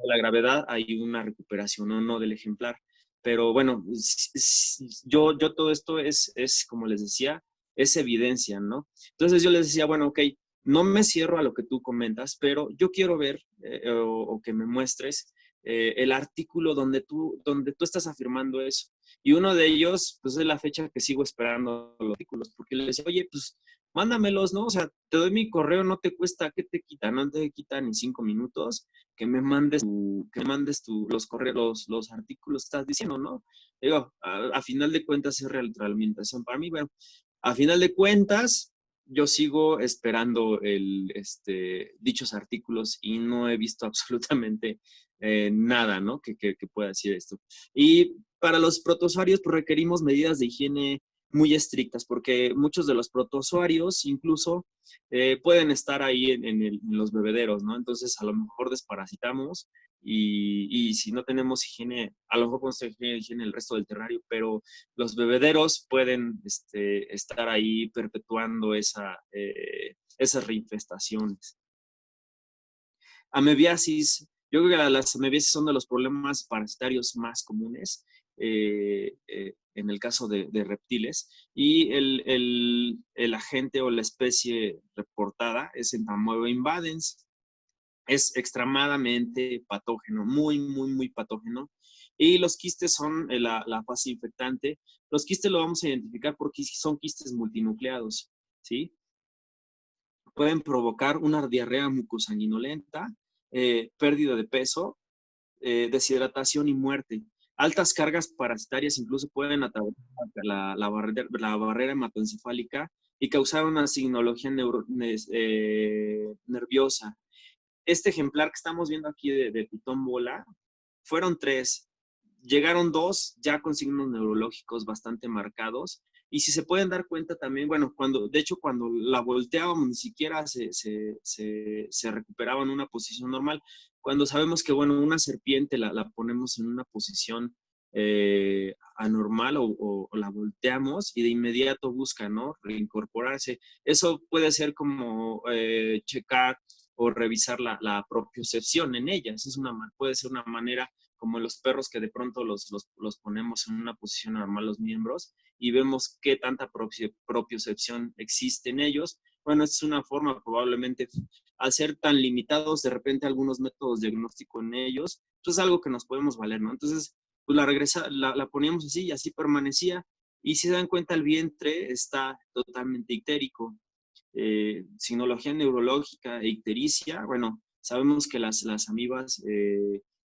la gravedad hay una recuperación o no del ejemplar. Pero bueno, yo todo esto como les decía, es evidencia, ¿no? Entonces yo les decía, bueno, ok, no me cierro a lo que tú comentas, pero yo quiero ver o que me muestres el artículo donde tú estás afirmando eso. Y uno de ellos, pues es la fecha que sigo esperando los artículos, porque le decía, oye, pues mándamelos, ¿no? O sea, te doy mi correo, no te cuesta, ¿qué te quita? No te quita ni 5 minutos que me mandes los correos, los artículos que estás diciendo, ¿no? Digo, a final de cuentas es retroalimentación para mí. Bueno, a final de cuentas, yo sigo esperando dichos artículos y no he visto absolutamente nada, ¿no? Que pueda decir esto. Y para los protozoarios, pues requerimos medidas de higiene muy estrictas, porque muchos de los protozoarios incluso pueden estar ahí en los bebederos, ¿no? Entonces, a lo mejor desparasitamos y si no tenemos higiene, a lo mejor podemos tener higiene el resto del terrario, pero los bebederos pueden estar ahí perpetuando esas reinfestaciones. Amebiasis. Yo creo que las amebiasis son de los problemas parasitarios más comunes en el caso de reptiles. Y el agente o la especie reportada es Entamoeba invadens. Es extremadamente patógeno, muy patógeno. Y los quistes son la fase infectante. Los quistes lo vamos a identificar porque son quistes multinucleados, ¿sí? Pueden provocar una diarrea mucosanguinolenta, pérdida de peso, deshidratación y muerte. Altas cargas parasitarias incluso pueden atravesar la barrera hematoencefálica y causar una signología nerviosa. Este ejemplar que estamos viendo aquí de pitón bola, fueron 3. Llegaron 2 ya con signos neurológicos bastante marcados. Y si se pueden dar cuenta también, bueno, de hecho, cuando la volteábamos ni siquiera se recuperaba en una posición normal. Cuando sabemos que, bueno, una serpiente la ponemos en una posición anormal o la volteamos y de inmediato busca, ¿no? Reincorporarse. Eso puede ser como checar o revisar la propiocepción en ellas. Puede ser una manera como los perros que de pronto los ponemos en una posición normal los miembros y vemos qué tanta propiocepción existe en ellos. Bueno, esta es una forma probablemente, al ser tan limitados de repente algunos métodos de diagnóstico en ellos, pues es algo que nos podemos valer, ¿no? Entonces, pues la poníamos así y así permanecía. Y si se dan cuenta, el vientre está totalmente ictérico. Sinología neurológica e ictericia, bueno, sabemos que las amibas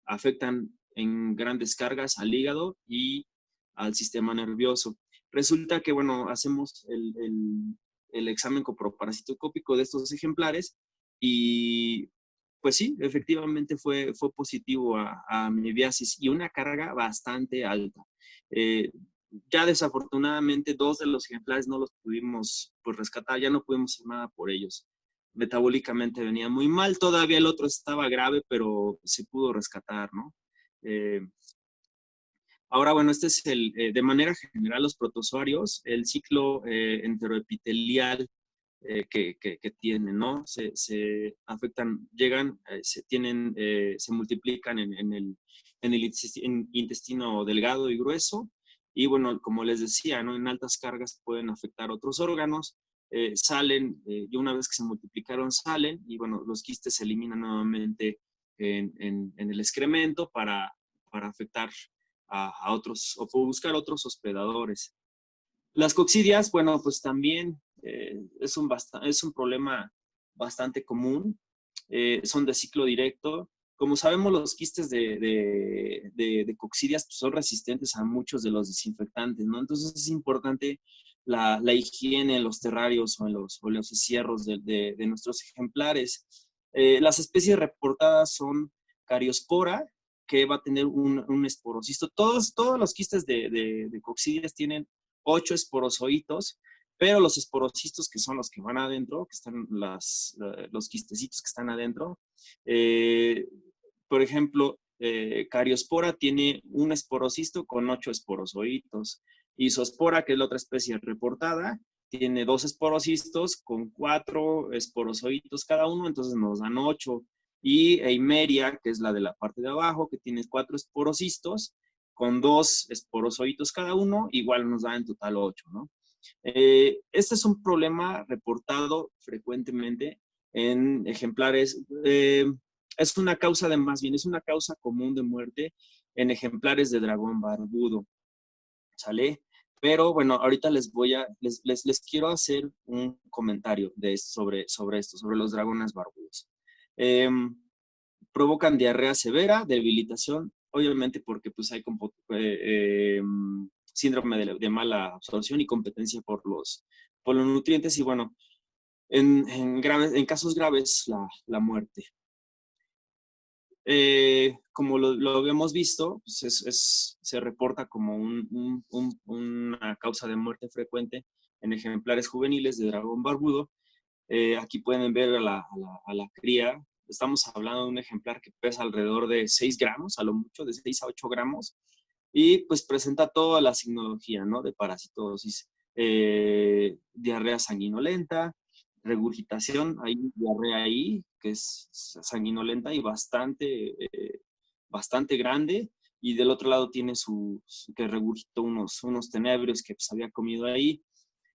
afectan en grandes cargas al hígado y al sistema nervioso. Resulta que, bueno, hacemos el examen coproparasitocópico de estos ejemplares y pues sí, efectivamente fue positivo a amibiasis y una carga bastante alta. Eh, ya desafortunadamente 2 de los ejemplares no los pudimos pues, rescatar, ya no pudimos hacer nada por ellos. Metabólicamente venía muy mal, todavía el otro estaba grave, pero se pudo rescatar, ¿no? Eh, Ahora, bueno, este es de manera general, los protozoarios, el ciclo enteroepitelial que tienen, ¿no? Se afectan, llegan, se multiplican en el intestino delgado y grueso. Y bueno, como les decía, ¿no? En altas cargas pueden afectar otros órganos, salen, y una vez que se multiplicaron, salen, y bueno, los quistes se eliminan nuevamente en el excremento para afectar a otros, o buscar otros hospedadores. Las coccidias, bueno, pues también es un problema bastante común. Son de ciclo directo. Como sabemos, los quistes de coccidias pues, son resistentes a muchos de los desinfectantes, ¿no? Entonces es importante la higiene en los terrarios o en los encierros de nuestros ejemplares. Las especies reportadas son Cariospora, que va a tener un esporocisto. Todos los quistes de coccidias tienen 8 esporozoitos, pero los esporocistos, que son los que van adentro, que están los quistecitos que están adentro, eh, por ejemplo, Cariospora tiene un esporocisto con 8 esporozoitos. Isospora, que es la otra especie reportada, tiene 2 esporocistos con 4 esporozoitos cada uno, entonces nos dan 8. Y Eimeria, que es la de la parte de abajo, que tiene 4 esporocistos con 2 esporozoitos cada uno, igual nos da en total 8, ¿no? Este es un problema reportado frecuentemente en ejemplares. Es una causa más bien, es una causa común de muerte en ejemplares de dragón barbudo, ¿sale? Pero bueno, ahorita les quiero hacer un comentario sobre esto, sobre los dragones barbudos. Provocan diarrea severa, debilitación, obviamente porque pues hay síndrome de mala absorción y competencia por los nutrientes y bueno, en casos graves la muerte. Como lo habíamos visto, pues se reporta como una causa de muerte frecuente en ejemplares juveniles de dragón barbudo. Aquí pueden ver a la cría. Estamos hablando de un ejemplar que pesa alrededor de 6 gramos, a lo mucho, de 6 a 8 gramos, y pues presenta toda la signología, ¿no? De parasitosis, diarrea sanguinolenta, regurgitación, hay diarrea ahí, que es sanguinolenta y bastante grande, y del otro lado tiene que regurgitó unos tenebrios que pues, había comido ahí.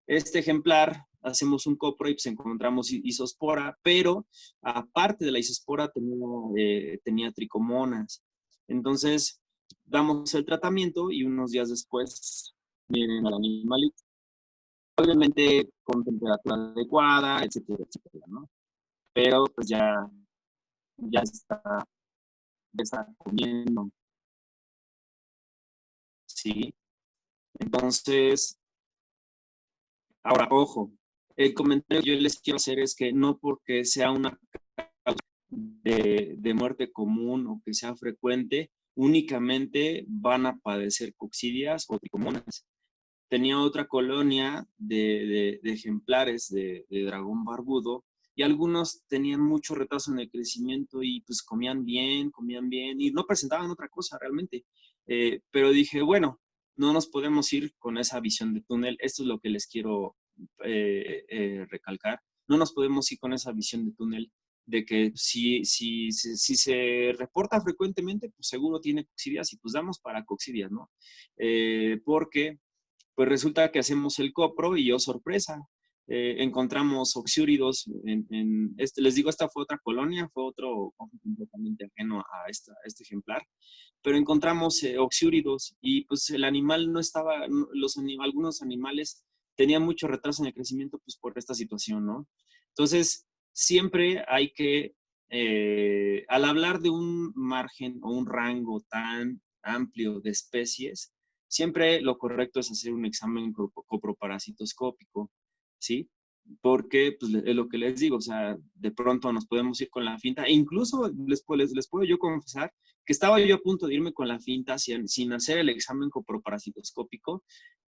Este ejemplar, hacemos un copro y pues encontramos isospora, pero aparte de la isospora tenía tricomonas. Entonces, damos el tratamiento y unos días después vienen al animalito. Obviamente con temperatura adecuada, etcétera, etcétera, ¿no? Pero pues ya está comiendo, ¿sí? Entonces, ahora, ojo, el comentario que yo les quiero hacer es que no porque sea una de muerte común o que sea frecuente, únicamente van a padecer coccidias o tricomonas. Tenía otra colonia de ejemplares de dragón barbudo y algunos tenían mucho retraso en el crecimiento y pues comían bien y no presentaban otra cosa realmente. Pero dije, bueno, no nos podemos ir con esa visión de túnel. Esto es lo que les quiero recalcar. No nos podemos ir con esa visión de túnel de que si se reporta frecuentemente, pues seguro tiene coccidias y pues damos para coccidias, ¿no? Porque pues resulta que hacemos el copro y, oh sorpresa, encontramos oxiúridos les digo, esta fue otra colonia, fue otro completamente ajeno a este ejemplar, pero encontramos oxiúridos y pues el animal no estaba, algunos animales tenían mucho retraso en el crecimiento pues por esta situación, ¿no? Entonces, siempre hay que, al hablar de un margen o un rango tan amplio de especies, siempre lo correcto es hacer un examen coproparasitoscópico, ¿sí? Porque pues, es lo que les digo, o sea, de pronto nos podemos ir con la finta, e incluso les puedo yo confesar que estaba yo a punto de irme con la finta sin hacer el examen coproparasitoscópico,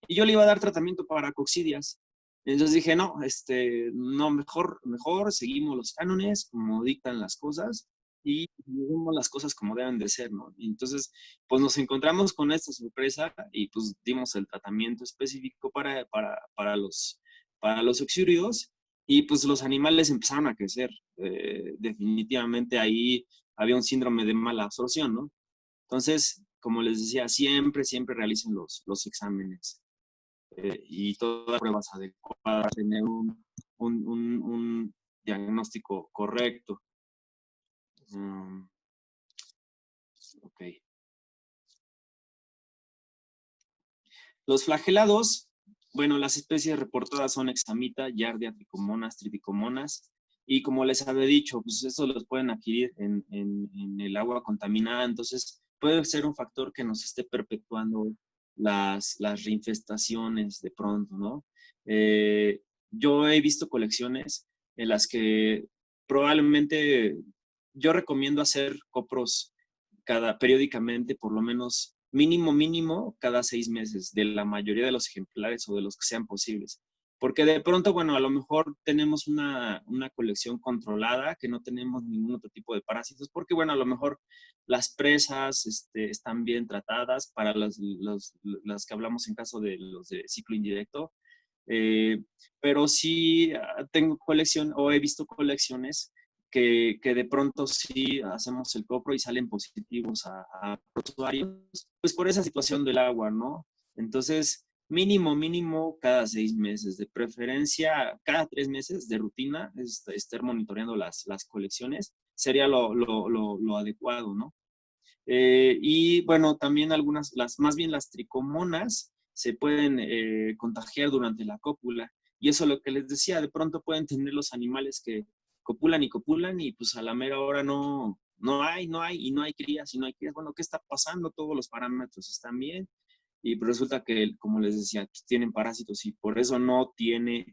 y yo le iba a dar tratamiento para coccidias. Entonces dije, no, no, mejor seguimos los cánones como dictan las cosas y vemos las cosas como deben de ser, ¿no? Y entonces, pues nos encontramos con esta sorpresa y pues dimos el tratamiento específico para los oxiúridos y pues los animales empezaron a crecer. Definitivamente ahí había un síndrome de mala absorción, ¿no? Entonces, como les decía, siempre realicen los exámenes y todas las pruebas adecuadas para tener un diagnóstico correcto. Ok. Los flagelados, bueno, las especies reportadas son Examita, Giardia, Trichomonas, Triticomonas, y como les había dicho, pues eso los pueden adquirir en el agua contaminada, entonces puede ser un factor que nos esté perpetuando las reinfestaciones de pronto, ¿no? Yo he visto colecciones en las que probablemente yo recomiendo hacer copros periódicamente, por lo menos mínimo cada 6 meses, de la mayoría de los ejemplares o de los que sean posibles. Porque de pronto, bueno, a lo mejor tenemos una colección controlada, que no tenemos ningún otro tipo de parásitos, porque bueno, a lo mejor las presas están bien tratadas para las que hablamos en caso de los de ciclo indirecto. Eh, pero sí tengo colección o he visto colecciones que de pronto sí hacemos el copro y salen positivos a usuarios, pues por esa situación del agua, ¿no? Entonces, mínimo cada 6 meses, de preferencia cada 3 meses de rutina, estar monitoreando las colecciones, sería lo adecuado, ¿no? Y bueno, también más bien las tricomonas se pueden contagiar durante la cópula. Y eso es lo que les decía, de pronto pueden tener los animales que copulan y pues a la mera hora no hay crías y no hay crías. Bueno, ¿qué está pasando? Todos los parámetros están bien y pues resulta que, como les decía, pues tienen parásitos y por eso no tiene,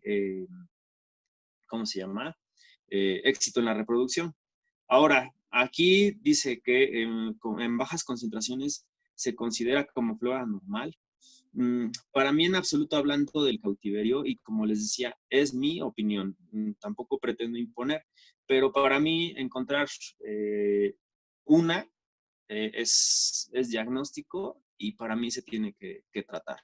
¿cómo se llama? Éxito en la reproducción. Ahora, aquí dice que en bajas concentraciones se considera como flora normal. Para mí, en absoluto, hablando del cautiverio, y como les decía, es mi opinión, tampoco pretendo imponer, pero para mí encontrar una es diagnóstico y para mí se tiene que tratar,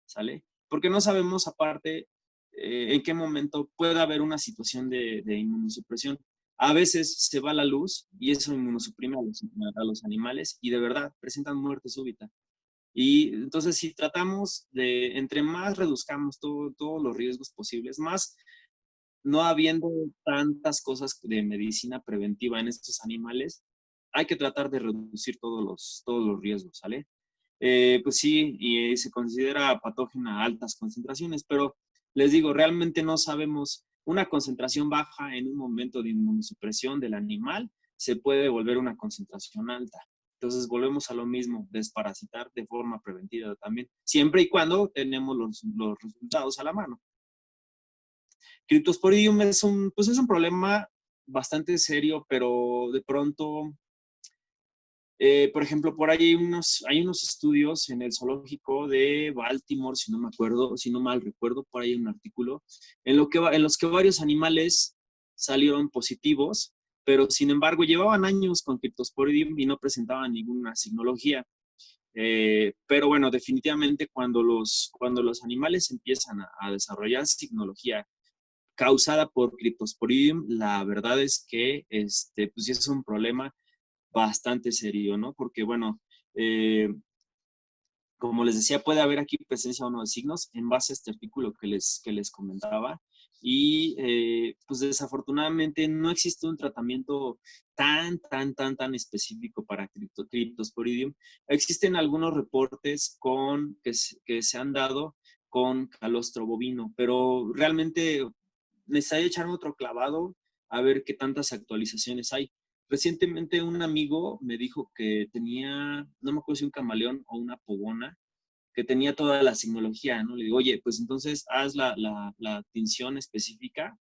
¿sale? Porque no sabemos aparte en qué momento puede haber una situación de inmunosupresión. A veces se va la luz y eso inmunosuprime a los animales y de verdad presentan muerte súbita. Y entonces si tratamos entre más reduzcamos todos los riesgos posibles, más no habiendo tantas cosas de medicina preventiva en estos animales, hay que tratar de reducir todos los riesgos, ¿sale? Pues sí, y se considera patógena a altas concentraciones, pero les digo, realmente no sabemos, una concentración baja en un momento de inmunosupresión del animal se puede volver una concentración alta. Entonces volvemos a lo mismo, desparasitar de forma preventiva también, siempre y cuando tenemos los resultados a la mano. Cryptosporidium pues es un problema bastante serio, pero de pronto por ejemplo, por ahí hay unos estudios en el zoológico de Baltimore, si no mal recuerdo, por ahí hay un artículo, en los que varios animales salieron positivos, pero sin embargo llevaban años con Cryptosporidium y no presentaban ninguna signología. Pero bueno, definitivamente cuando los animales empiezan a desarrollar signología causada por Cryptosporidium, la verdad es que pues sí es un problema bastante serio, ¿no? Porque, bueno, como les decía, puede haber aquí presencia o no de signos en base a este artículo que les comentaba. Y pues desafortunadamente no existe un tratamiento tan específico para Cryptosporidium. Existen algunos reportes que se han dado con calostro bovino, pero realmente necesitaría echarme otro clavado a ver qué tantas actualizaciones hay. Recientemente un amigo me dijo que tenía, no me acuerdo si un camaleón o una pogona, que tenía toda la signología, ¿no? Le digo, oye, pues entonces haz la tinción específica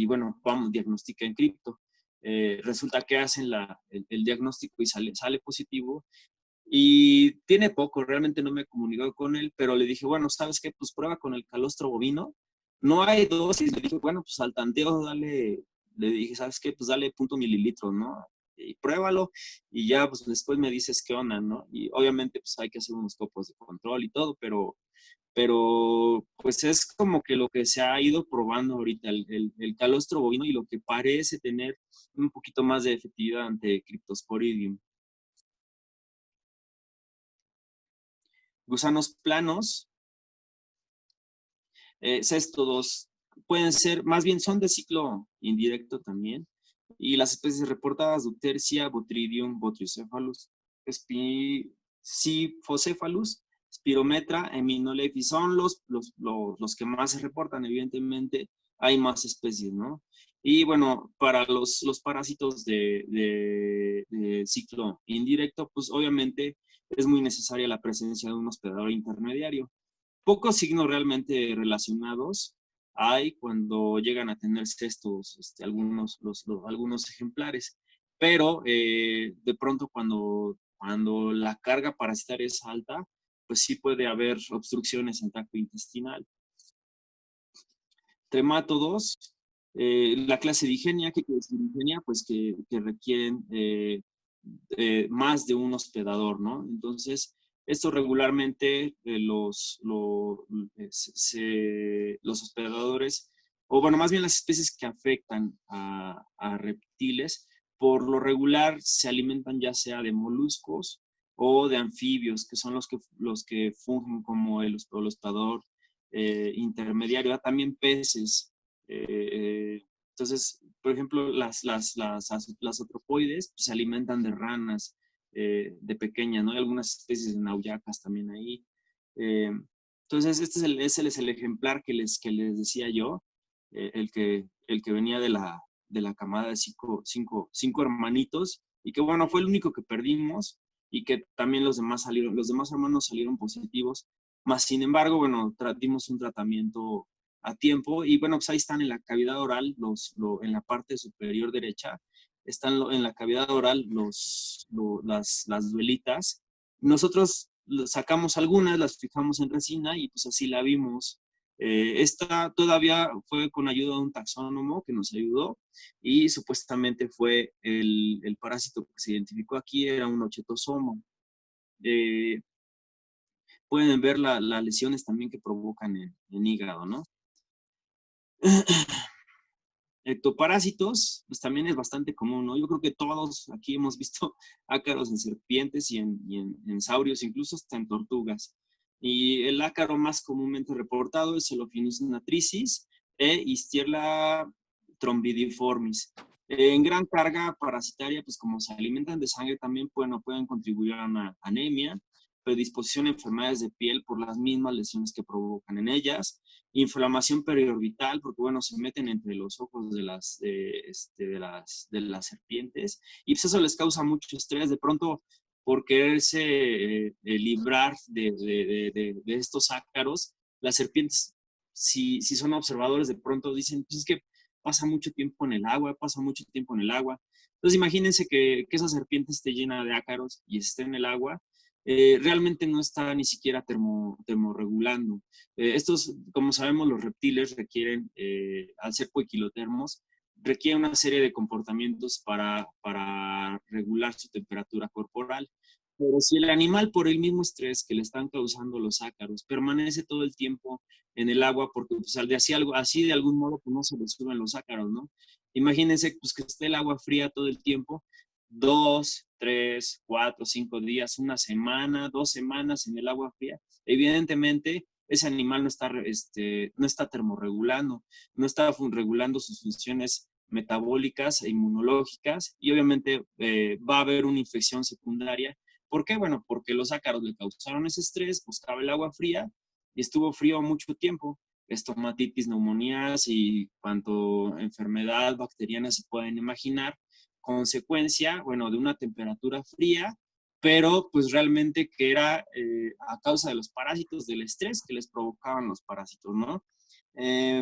bueno, vamos, diagnostica en cripto. Resulta que hacen el diagnóstico y sale positivo. Y tiene poco, realmente no me he comunicado con él, pero le dije, bueno, ¿sabes qué? Pues prueba con el calostro bovino. No hay dosis, le dije, bueno, pues al tanteo dale, le dije, ¿sabes qué? Pues dale 0.5 mililitros, ¿no? Y pruébalo y ya, pues después me dices qué onda, ¿no? Y obviamente, pues hay que hacer unos copos de control y todo, pero pues es como que lo que se ha ido probando ahorita, el calostro bovino y lo que parece tener un poquito más de efectividad ante Cryptosporidium. Gusanos planos, cestodos, pueden ser, más bien son de ciclo indirecto también. Y las especies reportadas, Deutercia, Botridium, Botriocephalus, Siphocephalus, Spirometra, Eminolepis, son los que más se reportan, evidentemente hay más especies, ¿no? Y bueno, para los parásitos de ciclo indirecto, pues obviamente es muy necesaria la presencia de un hospedador intermediario. Pocos signos realmente relacionados hay cuando llegan a tenerse estos, algunos ejemplares, pero de pronto cuando la carga parasitaria es alta, pues sí puede haber obstrucciones en tracto intestinal. Tremátodos, la clase de Igenia, ¿qué quiere decir Igenia? Pues que requieren más de un hospedador, ¿no? Entonces, esto regularmente los hospedadores, o bueno, más bien las especies que afectan a reptiles, por lo regular se alimentan ya sea de moluscos o de anfibios, que son los que fungen como el hospedador intermediario, también peces. Entonces, por ejemplo, las otropoides pues, se alimentan de ranas de pequeñas, ¿no? Hay algunas especies de nauyacas también ahí. Eh, entonces, este es el ejemplar que les decía yo, el que venía de la camada de cinco hermanitos, y que bueno, fue el único que perdimos, y que también los demás hermanos salieron positivos, más sin embargo, bueno, dimos un tratamiento a tiempo y bueno, pues ahí están en la cavidad oral, en la parte superior derecha, están en la cavidad oral las duelitas. Nosotros sacamos algunas, las fijamos en resina y pues así la vimos. Esta todavía fue con ayuda de un taxónomo que nos ayudó y supuestamente fue el parásito que se identificó aquí, era un Ochetosomo. Pueden ver las lesiones también que provocan en hígado, ¿no? Ectoparásitos, pues también es bastante común, ¿no? Yo creo que todos aquí hemos visto ácaros en serpientes y en saurios, incluso hasta en tortugas. Y el ácaro más comúnmente reportado es el Ophinus natricis e Istierla trombidiformis. En gran carga parasitaria, pues como se alimentan de sangre también pueden contribuir a una anemia, predisposición a enfermedades de piel por las mismas lesiones que provocan en ellas, inflamación periorbital, porque bueno, se meten entre los ojos de las serpientes, y pues eso les causa mucho estrés, de pronto por quererse librar de estos ácaros, las serpientes, si son observadores, de pronto dicen, pues es que pasa mucho tiempo en el agua, pasa mucho tiempo en el agua. Entonces imagínense que esa serpiente esté llena de ácaros y esté en el agua, realmente no está ni siquiera termorregulando. Estos, como sabemos, los reptiles requieren, al ser coequilotermos, requieren una serie de comportamientos para regular su temperatura corporal. Pero si el animal, por el mismo estrés que le están causando los ácaros, permanece todo el tiempo en el agua, porque pues, así de algún modo pues, no se le suben los ácaros, ¿no? Imagínense pues, que esté el agua fría todo el tiempo, 2, 3, 4, 5 días, una semana, 2 semanas en el agua fría. Evidentemente, ese animal no está termorregulando, no está regulando sus funciones metabólicas e inmunológicas y obviamente va a haber una infección secundaria. ¿Por qué? Bueno, porque los ácaros le causaron ese estrés, buscaba el agua fría y estuvo frío mucho tiempo. Estomatitis, neumonías y cuanto enfermedad bacteriana se pueden imaginar. Consecuencia, bueno, de una temperatura fría, pero pues realmente que era a causa de los parásitos, del estrés que les provocaban los parásitos, ¿no? Eh,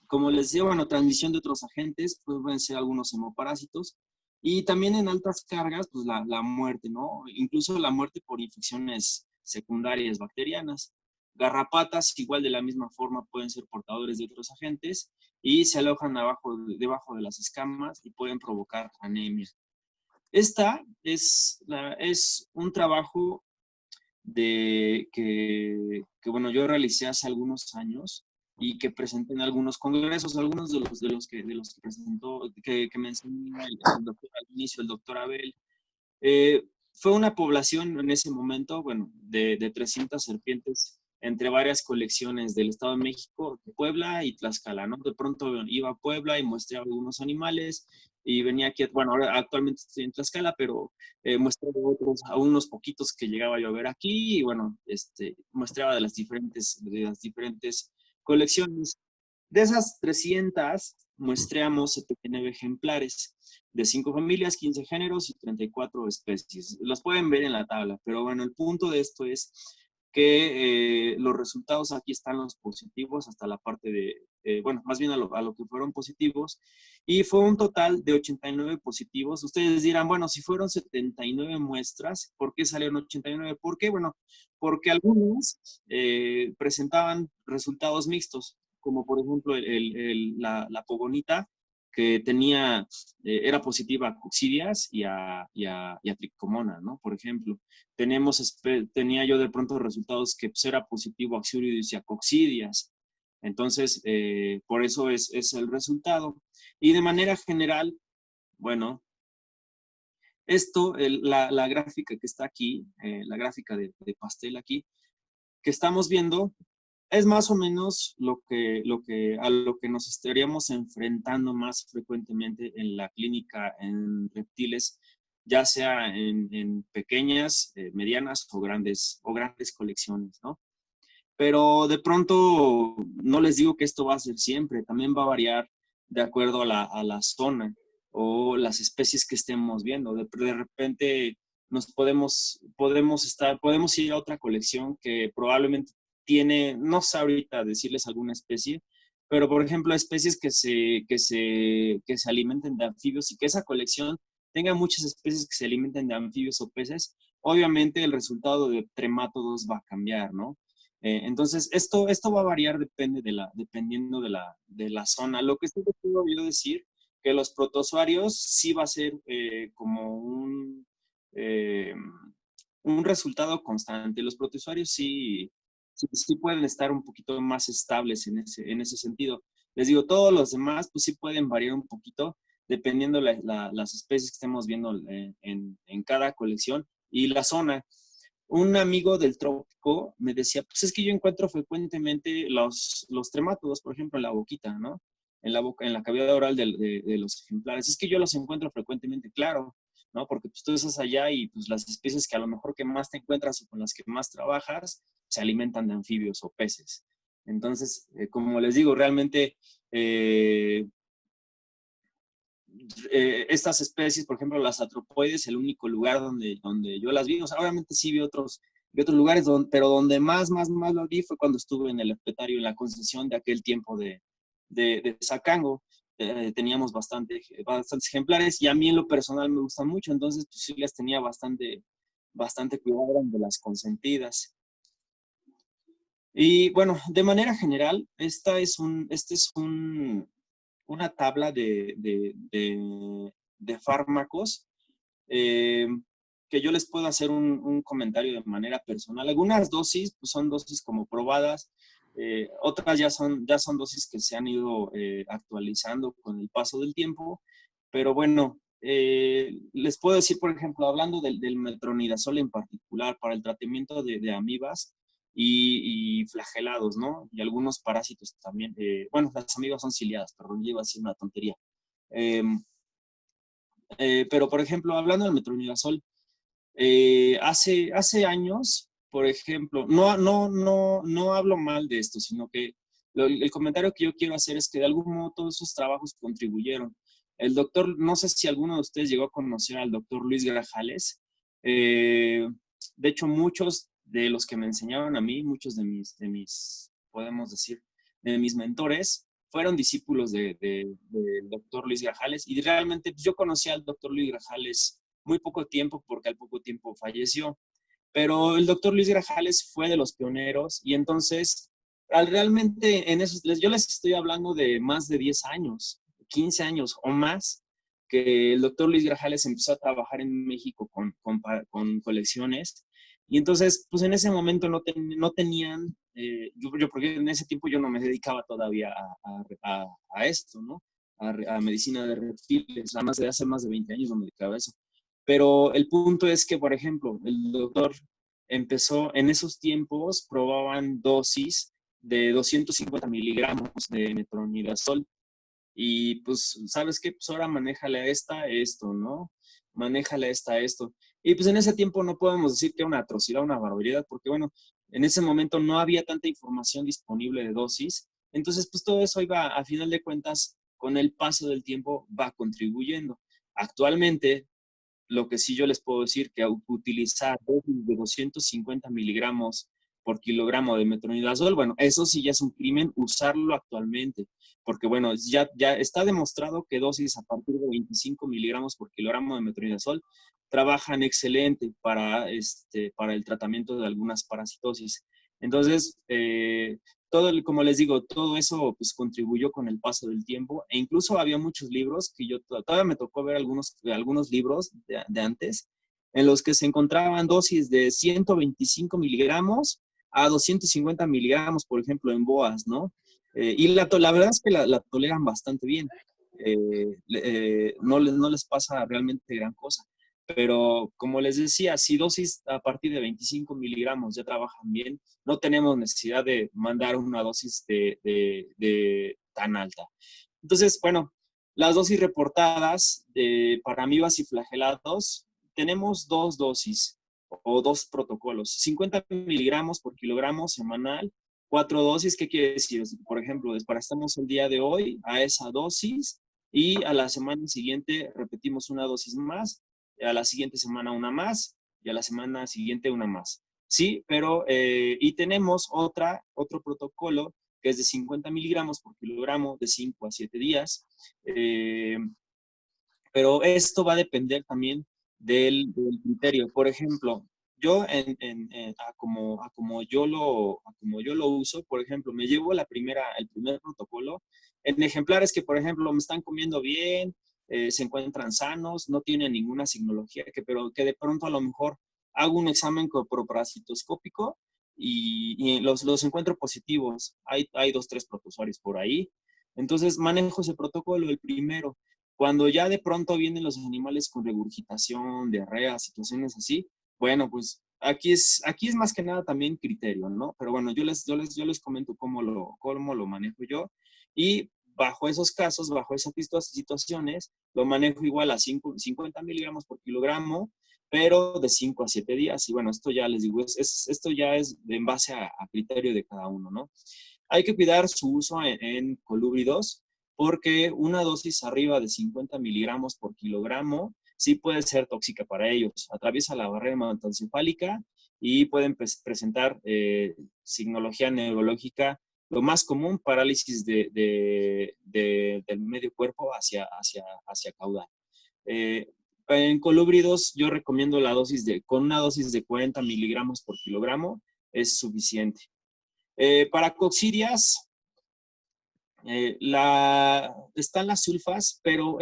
Como les decía, bueno, transmisión de otros agentes, pues pueden ser algunos hemoparásitos. Y también en altas cargas, pues la muerte, ¿no? Incluso la muerte por infecciones secundarias bacterianas. Garrapatas, igual de la misma forma, pueden ser portadores de otros agentes y se alojan debajo de las escamas y pueden provocar anemia. Es un trabajo bueno, yo realicé hace algunos años y que presenté en algunos congresos, algunos de los que presentó, que me enseñó el doctor al inicio, el doctor Abel. Fue una población en ese momento, bueno, de 300 serpientes entre varias colecciones del Estado de México, Puebla y Tlaxcala, ¿no? De pronto iba a Puebla y mostré algunos animales y venía aquí, bueno, ahora actualmente estoy en Tlaxcala, pero mostraba a unos poquitos que llegaba yo a ver aquí y bueno, mostraba de las diferentes colecciones. De esas 300, muestreamos 79 ejemplares de 5 familias, 15 géneros y 34 especies. Los pueden ver en la tabla, pero bueno, el punto de esto es que los resultados aquí están los positivos hasta la parte bueno, más bien a lo que fueron positivos, y fue un total de 89 positivos. Ustedes dirán, bueno, si fueron 79 muestras, ¿por qué salieron 89? ¿Por qué? Bueno, porque algunos presentaban resultados mixtos, como por ejemplo la pogonita, que era positiva a coccidias y a tricomona, ¿no? Por ejemplo, tenía yo de pronto resultados que pues, era positivo a Oxyurius y a coccidias. Entonces, por eso es el resultado. Y de manera general, bueno, la gráfica que está aquí, la gráfica de pastel aquí, que estamos viendo, es más o menos a lo que nos estaríamos enfrentando más frecuentemente en la clínica en reptiles, ya sea en pequeñas, medianas o grandes colecciones, ¿no? Pero de pronto no les digo que esto va a ser siempre, también va a variar de acuerdo a la zona o las especies que estemos viendo. De repente podemos ir a otra colección que probablemente tiene, no sé ahorita decirles alguna especie, pero por ejemplo especies que se alimenten de anfibios y que esa colección tenga muchas especies que se alimenten de anfibios o peces, obviamente el resultado de tremátodos va a cambiar, ¿no? Entonces, esto va a variar, dependiendo de la zona. Lo que sí te puedo yo decir, que los protozoarios sí va a ser como eh, un resultado constante. Los protozoarios sí pueden estar un poquito más estables en ese sentido. Les digo, todos los demás pues sí pueden variar un poquito dependiendo las especies que estemos viendo en cada colección y la zona. Un amigo del trópico me decía, pues es que yo encuentro frecuentemente los tremátodos, por ejemplo, en la boquita, ¿no? En la boca, en la cavidad oral de los ejemplares. Es que yo los encuentro frecuentemente, claro, ¿no? Porque pues, tú estás allá y pues las especies que a lo mejor que más te encuentras o con las que más trabajas se alimentan de anfibios o peces. Entonces, como les digo, realmente estas especies, por ejemplo, las atropoides, el único lugar donde yo las vi, o sea, obviamente sí vi otros lugares, pero donde más lo vi fue cuando estuve en el herpetario, en la concesión de aquel tiempo de Zacango. Teníamos bastantes ejemplares y a mí en lo personal me gustan mucho, entonces pues sí les tenía bastante cuidado, eran de las consentidas. Y bueno, de manera general, una tabla de fármacos eh, que yo les puedo hacer un comentario de manera personal. Algunas dosis pues, son dosis como probadas, otras ya son dosis que se han ido actualizando con el paso del tiempo, pero bueno, les puedo decir, por ejemplo, hablando del metronidazol en particular para el tratamiento de amibas y flagelados, ¿no? Y algunos parásitos también. Bueno, las amibas son ciliadas, perdón, llevo así una tontería. Eh, pero, por ejemplo, hablando del metronidazol, hace años, por ejemplo, no hablo mal de esto, sino que el comentario que yo quiero hacer es que de algún modo todos esos trabajos contribuyeron. El doctor, no sé si alguno de ustedes llegó a conocer al doctor Luis Grajales. De hecho, muchos de los que me enseñaron a mí, muchos de mis podemos decir, de mis mentores, fueron discípulos del doctor Luis Grajales. Y realmente pues, yo conocí al doctor Luis Grajales muy poco tiempo porque al poco tiempo falleció. Pero el doctor Luis Grajales fue de los pioneros y entonces realmente en esos, yo les estoy hablando de más de 10 años, 15 años o más, que el doctor Luis Grajales empezó a trabajar en México con colecciones. Y entonces, pues en ese momento no tenían, porque en ese tiempo yo no me dedicaba todavía a esto, ¿no? A medicina de reptiles, además de hace más de 20 años no me dedicaba a eso. Pero el punto es que, por ejemplo, el doctor empezó, en esos tiempos probaban dosis de 250 miligramos de metronidazol. Y pues, ¿sabes qué? Pues ahora manéjale esto, ¿no? Manéjale esto. Y pues en ese tiempo no podemos decir que era una atrocidad, una barbaridad, porque bueno, en ese momento no había tanta información disponible de dosis. Entonces, pues todo eso iba, a final de cuentas, con el paso del tiempo, va contribuyendo. Actualmente, lo que sí yo les puedo decir que utilizar dosis de 250 miligramos por kilogramo de metronidazol, bueno, eso sí ya es un crimen usarlo actualmente, porque bueno, ya está demostrado que dosis a partir de 25 miligramos por kilogramo de metronidazol trabajan excelente para el tratamiento de algunas parasitosis. Entonces, como les digo, todo eso pues contribuyó con el paso del tiempo e incluso había muchos libros que yo todavía me tocó ver algunos libros de antes en los que se encontraban dosis de 125 miligramos a 250 miligramos, por ejemplo, en boas, ¿no? Y la verdad es que la toleran bastante bien. No les pasa realmente gran cosa. Pero como les decía, si dosis a partir de 25 miligramos ya trabajan bien, no tenemos necesidad de mandar una dosis de tan alta. Entonces, bueno, las dosis reportadas para amibas y flagelados, tenemos dos dosis o dos protocolos. 50 miligramos por kilogramo semanal, 4 dosis. ¿Qué quiere decir? Por ejemplo, desparastamos el día de hoy a esa dosis y a la semana siguiente repetimos una dosis más, a la siguiente semana una más y a la semana siguiente una más. Sí, pero, y tenemos otro protocolo que es de 50 miligramos por kilogramo de 5 a 7 días. Pero esto va a depender también del criterio. Por ejemplo, yo como yo lo uso, por ejemplo, me llevo el primer protocolo en ejemplares que, por ejemplo, me están comiendo bien, se encuentran sanos, no tienen ninguna signología, pero que de pronto a lo mejor hago un examen coproparasitoscópico y los encuentro positivos. Hay 2, 3 protozoarios por ahí. Entonces manejo ese protocolo, el primero. Cuando ya de pronto vienen los animales con regurgitación, diarrea, situaciones así, bueno, pues aquí es más que nada también criterio, ¿no? Pero bueno, yo les comento cómo lo manejo yo y bajo esos casos, bajo esas situaciones, lo manejo igual a 50 miligramos por kilogramo, pero de 5 a 7 días. Y bueno, esto ya les digo, esto ya es en base a criterio de cada uno, ¿no? Hay que cuidar su uso en colúbridos porque una dosis arriba de 50 miligramos por kilogramo sí puede ser tóxica para ellos. Atraviesa la barrera hematoencefálica y pueden presentar signología neurológica, lo más común, parálisis del medio cuerpo hacia caudal. En colúbridos yo recomiendo con una dosis de 40 miligramos por kilogramo es suficiente. Para coccidias, Están las sulfas, pero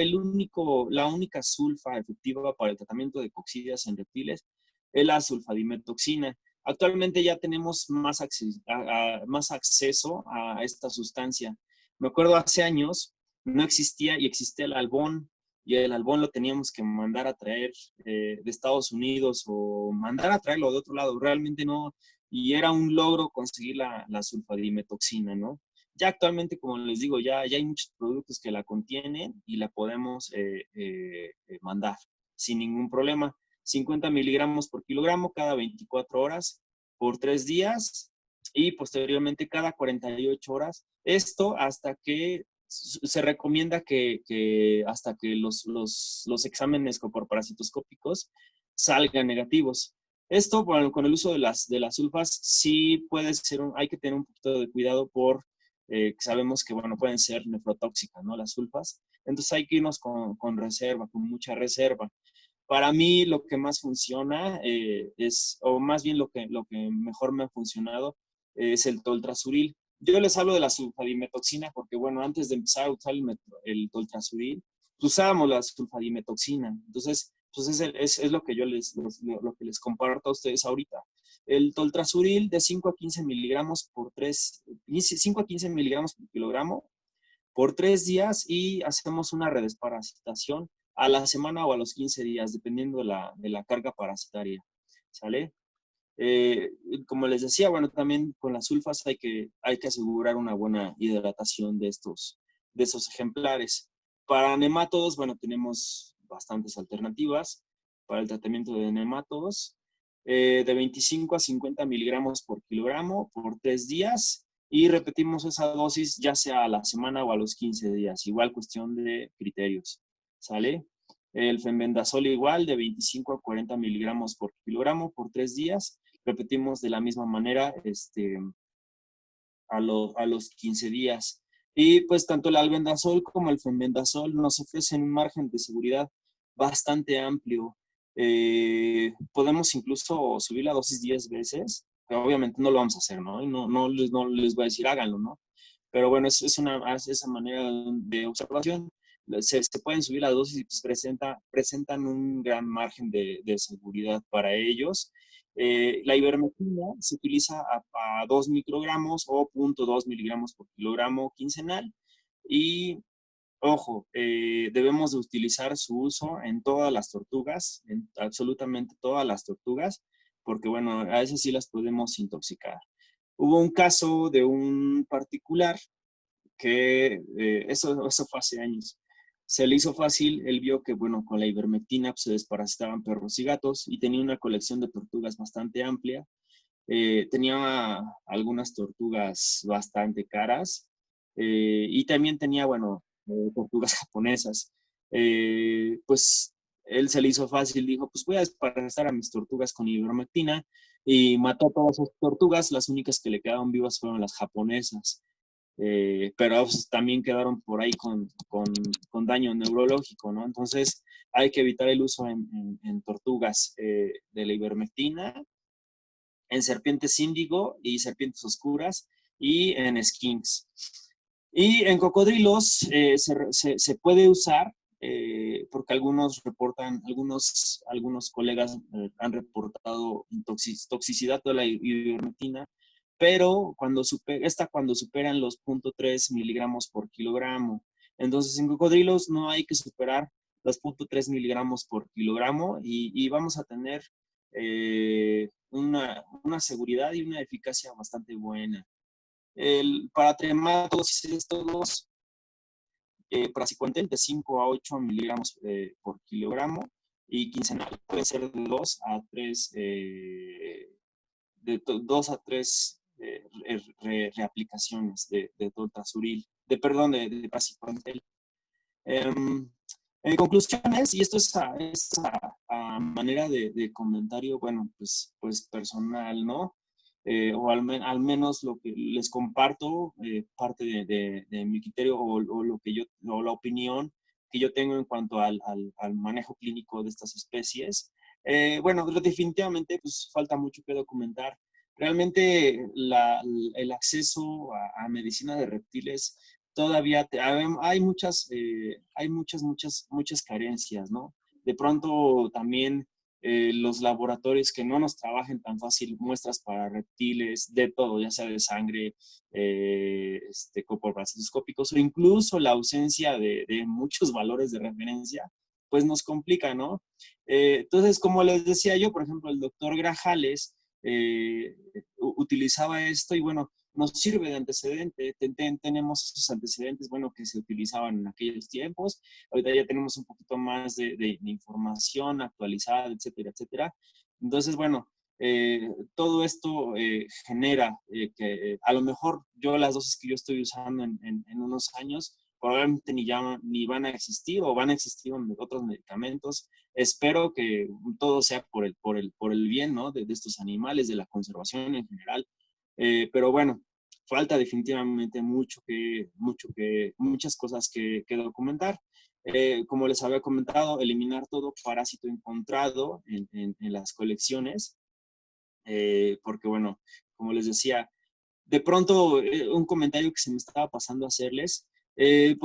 la única sulfa efectiva para el tratamiento de coccidias en reptiles es la sulfadimetoxina. Actualmente ya tenemos más acceso a esta sustancia. Me acuerdo hace años no existía y existía el albón, y el albón lo teníamos que mandar a traer de Estados Unidos o mandar a traerlo de otro lado. Realmente no, y era un logro conseguir la sulfadimetoxina, ¿no? Ya actualmente, como les digo, ya hay muchos productos que la contienen y la podemos mandar sin ningún problema. 50 miligramos por kilogramo cada 24 horas por 3 días y posteriormente cada 48 horas. Esto hasta que se recomienda que hasta que los exámenes coproparasitoscópicos salgan negativos. Esto, bueno, con el uso de las sulfas, sí puede ser, hay que tener un poquito de cuidado por sabemos que, bueno, pueden ser nefrotóxicas, ¿no? Las sulfas. Entonces hay que irnos con reserva, con mucha reserva. Para mí lo que más funciona o más bien lo que mejor me ha funcionado es el toltrasuril. Yo les hablo de la sulfadimetoxina porque, bueno, antes de empezar a usar el toltrasuril, usábamos la sulfadimetoxina. Entonces, pues es lo que yo lo que les comparto a ustedes ahorita. El toltrasuril de 5 a 15 miligramos por 3, 5 a 15 miligramos por kilogramo por 3 días y hacemos una redesparasitación a la semana o a los 15 días, dependiendo de la carga parasitaria. ¿Sale? Como les decía, bueno, también con las sulfas hay que asegurar una buena hidratación de esos ejemplares. Para nemátodos, bueno, tenemos bastantes alternativas para el tratamiento de nemátodos, de 25 a 50 miligramos por kilogramo por 3 días y repetimos esa dosis ya sea a la semana o a los 15 días, igual cuestión de criterios, ¿sale? El fenbendazol igual de 25 a 40 miligramos por kilogramo por 3 días. Repetimos de la misma manera a los 15 días. Y pues tanto el albendazol como el fenbendazol nos ofrecen un margen de seguridad bastante amplio. Podemos incluso subir la dosis 10 veces, pero obviamente no lo vamos a hacer, ¿no? Y no les voy a decir háganlo, ¿no? Pero bueno, es esa manera de observación. Se pueden subir la dosis y pues presentan un gran margen de seguridad para ellos. La ivermectina se utiliza a 2 microgramos o 0.2 miligramos por kilogramo quincenal y ojo, debemos de utilizar su uso en todas las tortugas, en absolutamente todas las tortugas, porque bueno, a esas sí las podemos intoxicar. Hubo un caso de un particular que eso fue hace años. Se le hizo fácil, él vio que, bueno, con la ivermectina pues, se desparasitaban perros y gatos y tenía una colección de tortugas bastante amplia. Tenía algunas tortugas bastante caras y también tenía, bueno, tortugas japonesas. Pues él se le hizo fácil, dijo, pues voy a desparasitar a mis tortugas con ivermectina y mató a todas esas tortugas, las únicas que le quedaron vivas fueron las japonesas. Pero pues, también quedaron por ahí con daño neurológico, ¿no? Entonces hay que evitar el uso en tortugas de la ivermectina, en serpientes índigo y serpientes oscuras y en skinks. Y en cocodrilos se puede usar porque algunos colegas han reportado toxicidad de la ivermectina, pero cuando superan los 0.3 miligramos por kilogramo. Entonces, en cocodrilos no hay que superar los 0.3 miligramos por kilogramo y vamos a tener una seguridad y una eficacia bastante buena. Para trematosis estos praziquantel de 5 a 8 miligramos por kilogramo y quincenal puede ser de 2 a 3 reaplicaciones de toltasuril, de praziquantel. En conclusiones, y esto es a manera de comentario, bueno, pues personal, ¿no? O al menos lo que les comparto, parte de mi criterio o lo que o la opinión que yo tengo en cuanto al manejo clínico de estas especies. Bueno, definitivamente pues falta mucho que documentar. Realmente el acceso a medicina de reptiles todavía hay muchas carencias, ¿no? De pronto también los laboratorios que no nos trabajen tan fácil muestras para reptiles, de todo, ya sea de sangre, coprobacilloscópicos o incluso la ausencia de muchos valores de referencia, pues nos complica, ¿no? Entonces, como les decía yo, por ejemplo, el doctor Grajales utilizaba esto y bueno, nos sirve de antecedente. Tenemos esos antecedentes, bueno, que se utilizaban en aquellos tiempos. Ahorita ya tenemos un poquito más de información actualizada, etcétera, etcétera. Entonces, bueno, todo esto genera que a lo mejor yo las dosis que yo estoy usando en unos años probablemente ni van a existir o van a existir otros medicamentos. Espero que todo sea por el bien, ¿no? De estos animales, de la conservación en general. Pero bueno, falta definitivamente muchas cosas que documentar. Como les había comentado, eliminar todo parásito encontrado en las colecciones, porque bueno, como les decía, de pronto un comentario que se me estaba pasando a hacerles, he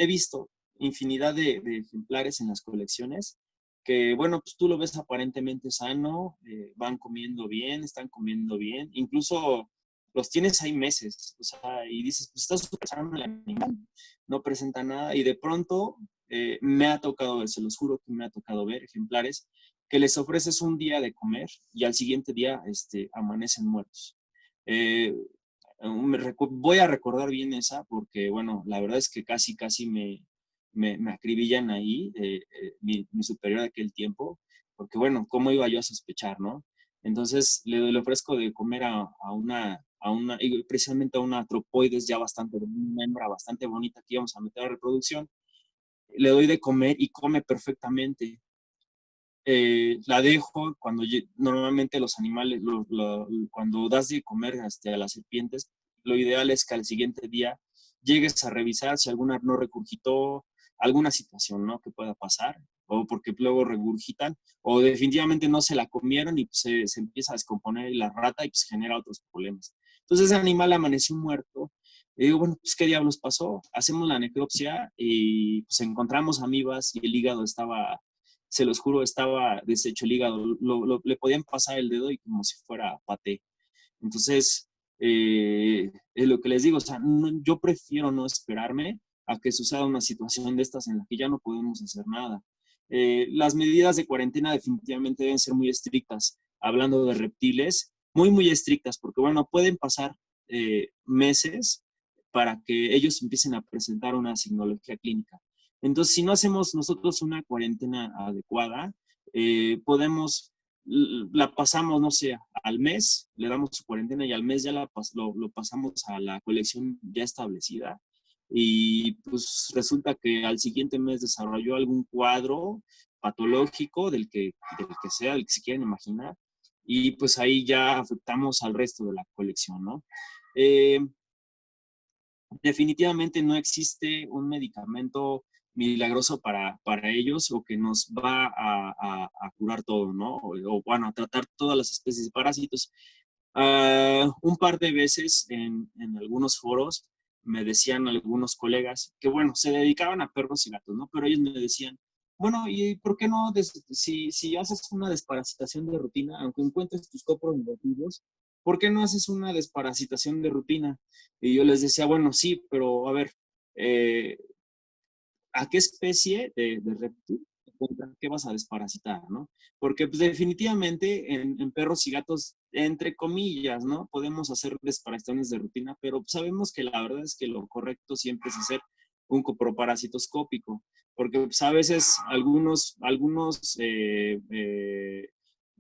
visto infinidad de ejemplares en las colecciones que, bueno, pues tú lo ves aparentemente sano, van comiendo bien, están comiendo bien, incluso los tienes ahí meses, o sea, y dices, pues estás súper sano el animal, no presenta nada, y de pronto me ha tocado ver, se los juro que me ha tocado ver ejemplares que les ofreces un día de comer y al siguiente día amanecen muertos. Eh, Voy a recordar bien esa porque, bueno, la verdad es que casi me acribillan ahí, mi superior de aquel tiempo, porque, bueno, ¿cómo iba yo a sospechar, no? Entonces le ofrezco de comer y precisamente a una tropoides ya una hembra bastante bonita que íbamos a meter a reproducción. Le doy de comer y come perfectamente. La dejo normalmente los animales, cuando das de comer a las serpientes, lo ideal es que al siguiente día llegues a revisar si alguna no regurgitó, alguna situación, ¿no? Que pueda pasar, o porque luego regurgitan, o definitivamente no se la comieron y pues, se empieza a descomponer la rata y pues genera otros problemas. Entonces ese animal amaneció muerto. Y digo, bueno, pues ¿qué diablos pasó? Hacemos la necropsia y pues encontramos amibas y el hígado estaba, se los juro, estaba deshecho el hígado. Le podían pasar el dedo y como si fuera paté. Entonces, es lo que les digo, o sea, yo prefiero no esperarme a que suceda una situación de estas en la que ya no podemos hacer nada. Las medidas de cuarentena definitivamente deben ser muy estrictas, hablando de reptiles, muy estrictas, porque bueno, pueden pasar meses para que ellos empiecen a presentar una signología clínica. Entonces, si no hacemos nosotros una cuarentena adecuada, la pasamos, no sé, al mes, le damos su cuarentena y al mes ya lo pasamos a la colección ya establecida. Y pues resulta que al siguiente mes desarrolló algún cuadro patológico del que sea, del que se quieran imaginar. Y pues ahí ya afectamos al resto de la colección, ¿no? Eh, Definitivamente no existe un medicamento milagroso para ellos o que nos va a curar todo, ¿no? Bueno, a tratar todas las especies de parásitos. Un par de veces en algunos foros me decían algunos colegas que, bueno, se dedicaban a perros y gatos, ¿no? Pero ellos me decían, bueno, ¿y por qué no, si haces una desparasitación de rutina, aunque encuentres tus copros negativos, ¿por qué no haces una desparasitación de rutina? Y yo les decía, bueno, sí, pero a ver, eh, ¿a qué especie de reptil contra qué vas a desparasitar, no? Porque pues, definitivamente en perros y gatos, entre comillas, ¿no? Podemos hacer desparasitaciones de rutina, pero sabemos que la verdad es que lo correcto siempre es hacer un coproparasitoscópico, porque pues, a veces algunos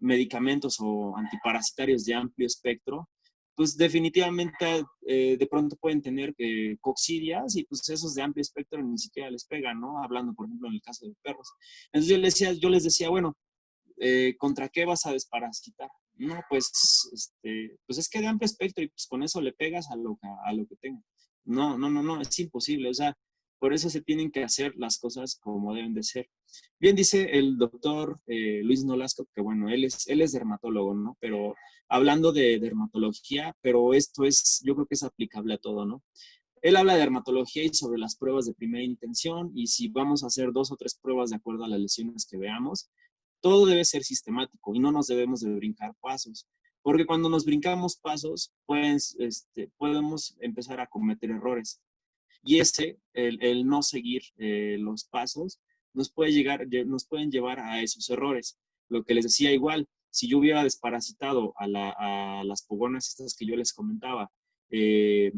medicamentos o antiparasitarios de amplio espectro pues definitivamente de pronto pueden tener coccidias y pues esos de amplio espectro ni siquiera les pegan, ¿no? Hablando, por ejemplo, en el caso de perros. Entonces yo les decía, bueno, ¿contra qué vas a desparasitar? No, pues es que de amplio espectro y pues con eso le pegas a lo que tenga. No, es imposible. O sea, por eso se tienen que hacer las cosas como deben de ser. Bien dice el doctor Luis Nolasco, que bueno, él es dermatólogo, ¿no? Pero hablando de dermatología, pero esto yo creo que es aplicable a todo, ¿no? Él habla de dermatología y sobre las pruebas de primera intención y si vamos a hacer 2 o 3 pruebas de acuerdo a las lesiones que veamos. Todo debe ser sistemático y no nos debemos de brincar pasos, porque cuando nos brincamos pasos, pues, podemos empezar a cometer errores. Y el no seguir los pasos, nos pueden llevar a esos errores. Lo que les decía igual, si yo hubiera desparasitado a las pogonas estas que yo les comentaba, eh,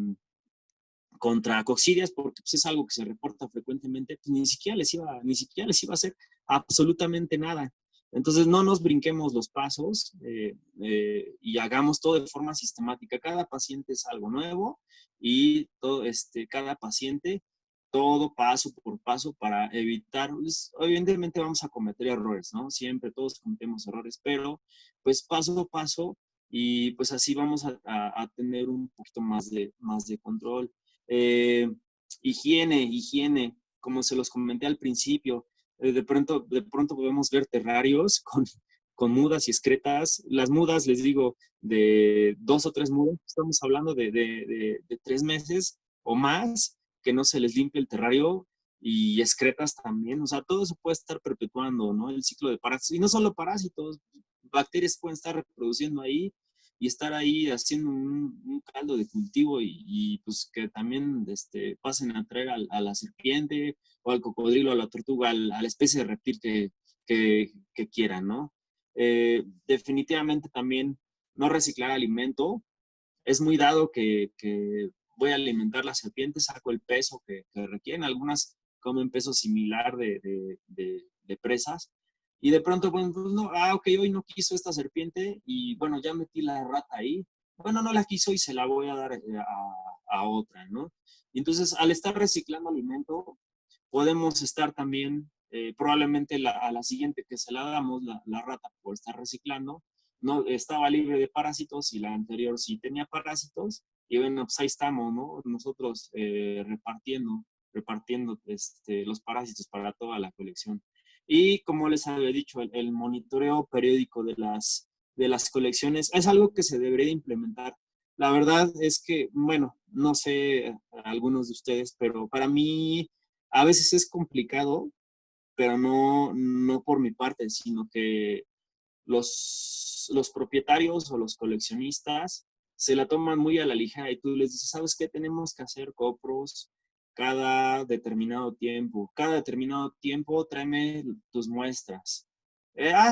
contra coccidias, porque pues, es algo que se reporta frecuentemente, pues, ni siquiera les iba a hacer absolutamente nada. Entonces, no nos brinquemos los pasos y hagamos todo de forma sistemática. Cada paciente es algo nuevo y todo, cada paciente, todo paso por paso para evitar, pues, evidentemente vamos a cometer errores, ¿no? Siempre todos cometemos errores, pero pues paso a paso y pues así vamos a tener un poquito más de control. Eh, higiene, como se los comenté al principio, de pronto podemos ver terrarios con mudas y excretas. Las mudas, les digo, de 2 o 3 mudas, estamos hablando de 3 meses o más, que no se les limpie el terrario y excretas también. O sea, todo se puede estar perpetuando, ¿no? El ciclo de parásitos. Y no solo parásitos, bacterias pueden estar reproduciendo ahí y estar ahí haciendo un caldo de cultivo pues que también pasen a traer a la serpiente o al cocodrilo, a la tortuga, a la especie de reptil que quieran, ¿no? Definitivamente también no reciclar alimento. Es muy dado que voy a alimentar las serpientes, saco el peso que requieren. Algunas comen peso similar de presas. Y de pronto, bueno, pues no, ok, hoy no quiso esta serpiente y bueno, ya metí la rata ahí. Bueno, no la quiso y se la voy a dar a otra, ¿no? Y entonces, al estar reciclando alimento, podemos estar también, probablemente a la siguiente que se la damos, la rata por estar reciclando, no estaba libre de parásitos y la anterior sí tenía parásitos. Y bueno, pues ahí estamos, ¿no? Nosotros repartiendo los parásitos para toda la colección. Y como les había dicho, el monitoreo periódico de las colecciones es algo que se debería implementar. La verdad es que, bueno, no sé algunos de ustedes, pero para mí a veces es complicado, pero no por mi parte, sino que los propietarios o los coleccionistas se la toman muy a la ligera y tú les dices, ¿sabes qué? Tenemos que hacer copros cada determinado tiempo. Cada determinado tiempo tráeme tus muestras.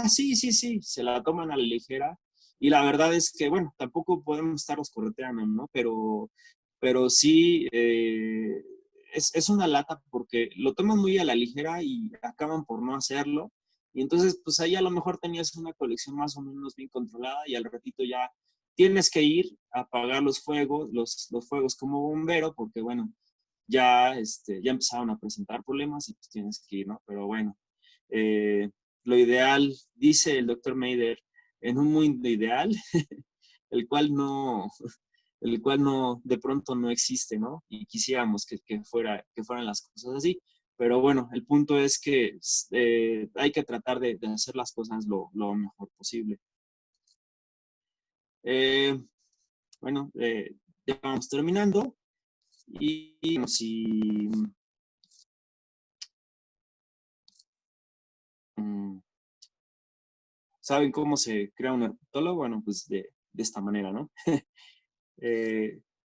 Sí, sí, sí, se la toman a la ligera. Y la verdad es que, bueno, tampoco podemos estarlos correteando, ¿no? Pero sí, es una lata porque lo toman muy a la ligera y acaban por no hacerlo. Y entonces, pues ahí a lo mejor tenías una colección más o menos bien controlada y al ratito ya tienes que ir a apagar los fuegos, los fuegos como bombero, porque bueno, ya empezaron a presentar problemas y pues tienes que ir, ¿no? Pero bueno, eh, lo ideal, dice el doctor Meider, en un mundo ideal, el cual no, el cual no, de pronto no existe, ¿no? Y quisiéramos que fueran las cosas así. Pero bueno, el punto es que hay que tratar de hacer las cosas lo mejor posible. Eh, bueno, ya vamos terminando. Y bueno, si saben cómo se crea un herpetólogo, bueno, pues de esta manera, ¿no?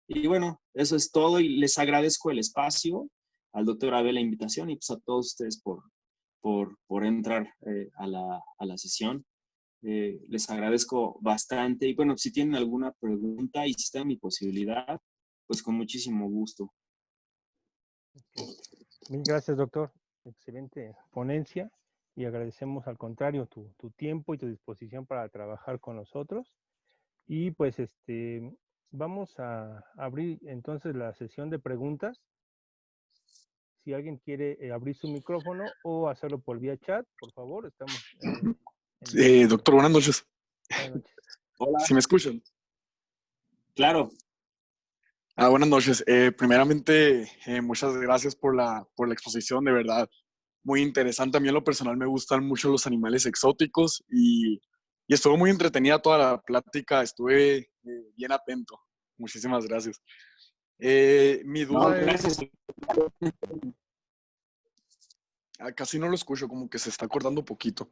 Y bueno, eso es todo y les agradezco el espacio, al doctor Abel la invitación y pues a todos ustedes por entrar a la sesión. Les agradezco bastante y bueno, si tienen alguna pregunta y si está en mi posibilidad, pues con muchísimo gusto. Okay. Mil gracias, doctor. Excelente ponencia y agradecemos al contrario tu tiempo y tu disposición para trabajar con nosotros. Y pues vamos a abrir entonces la sesión de preguntas. Si alguien quiere abrir su micrófono o hacerlo por vía chat, por favor, estamos doctor, buenas noches. Buenas noches. Hola. ¿Sí me escuchan? Claro. Buenas noches. Primeramente, muchas gracias por la exposición, de verdad. Muy interesante. A mí en lo personal me gustan mucho los animales exóticos y estuvo muy entretenida toda la plática. Estuve bien atento. Muchísimas gracias. Mi No, duda es, gracias. casi no lo escucho, como que se está cortando un poquito.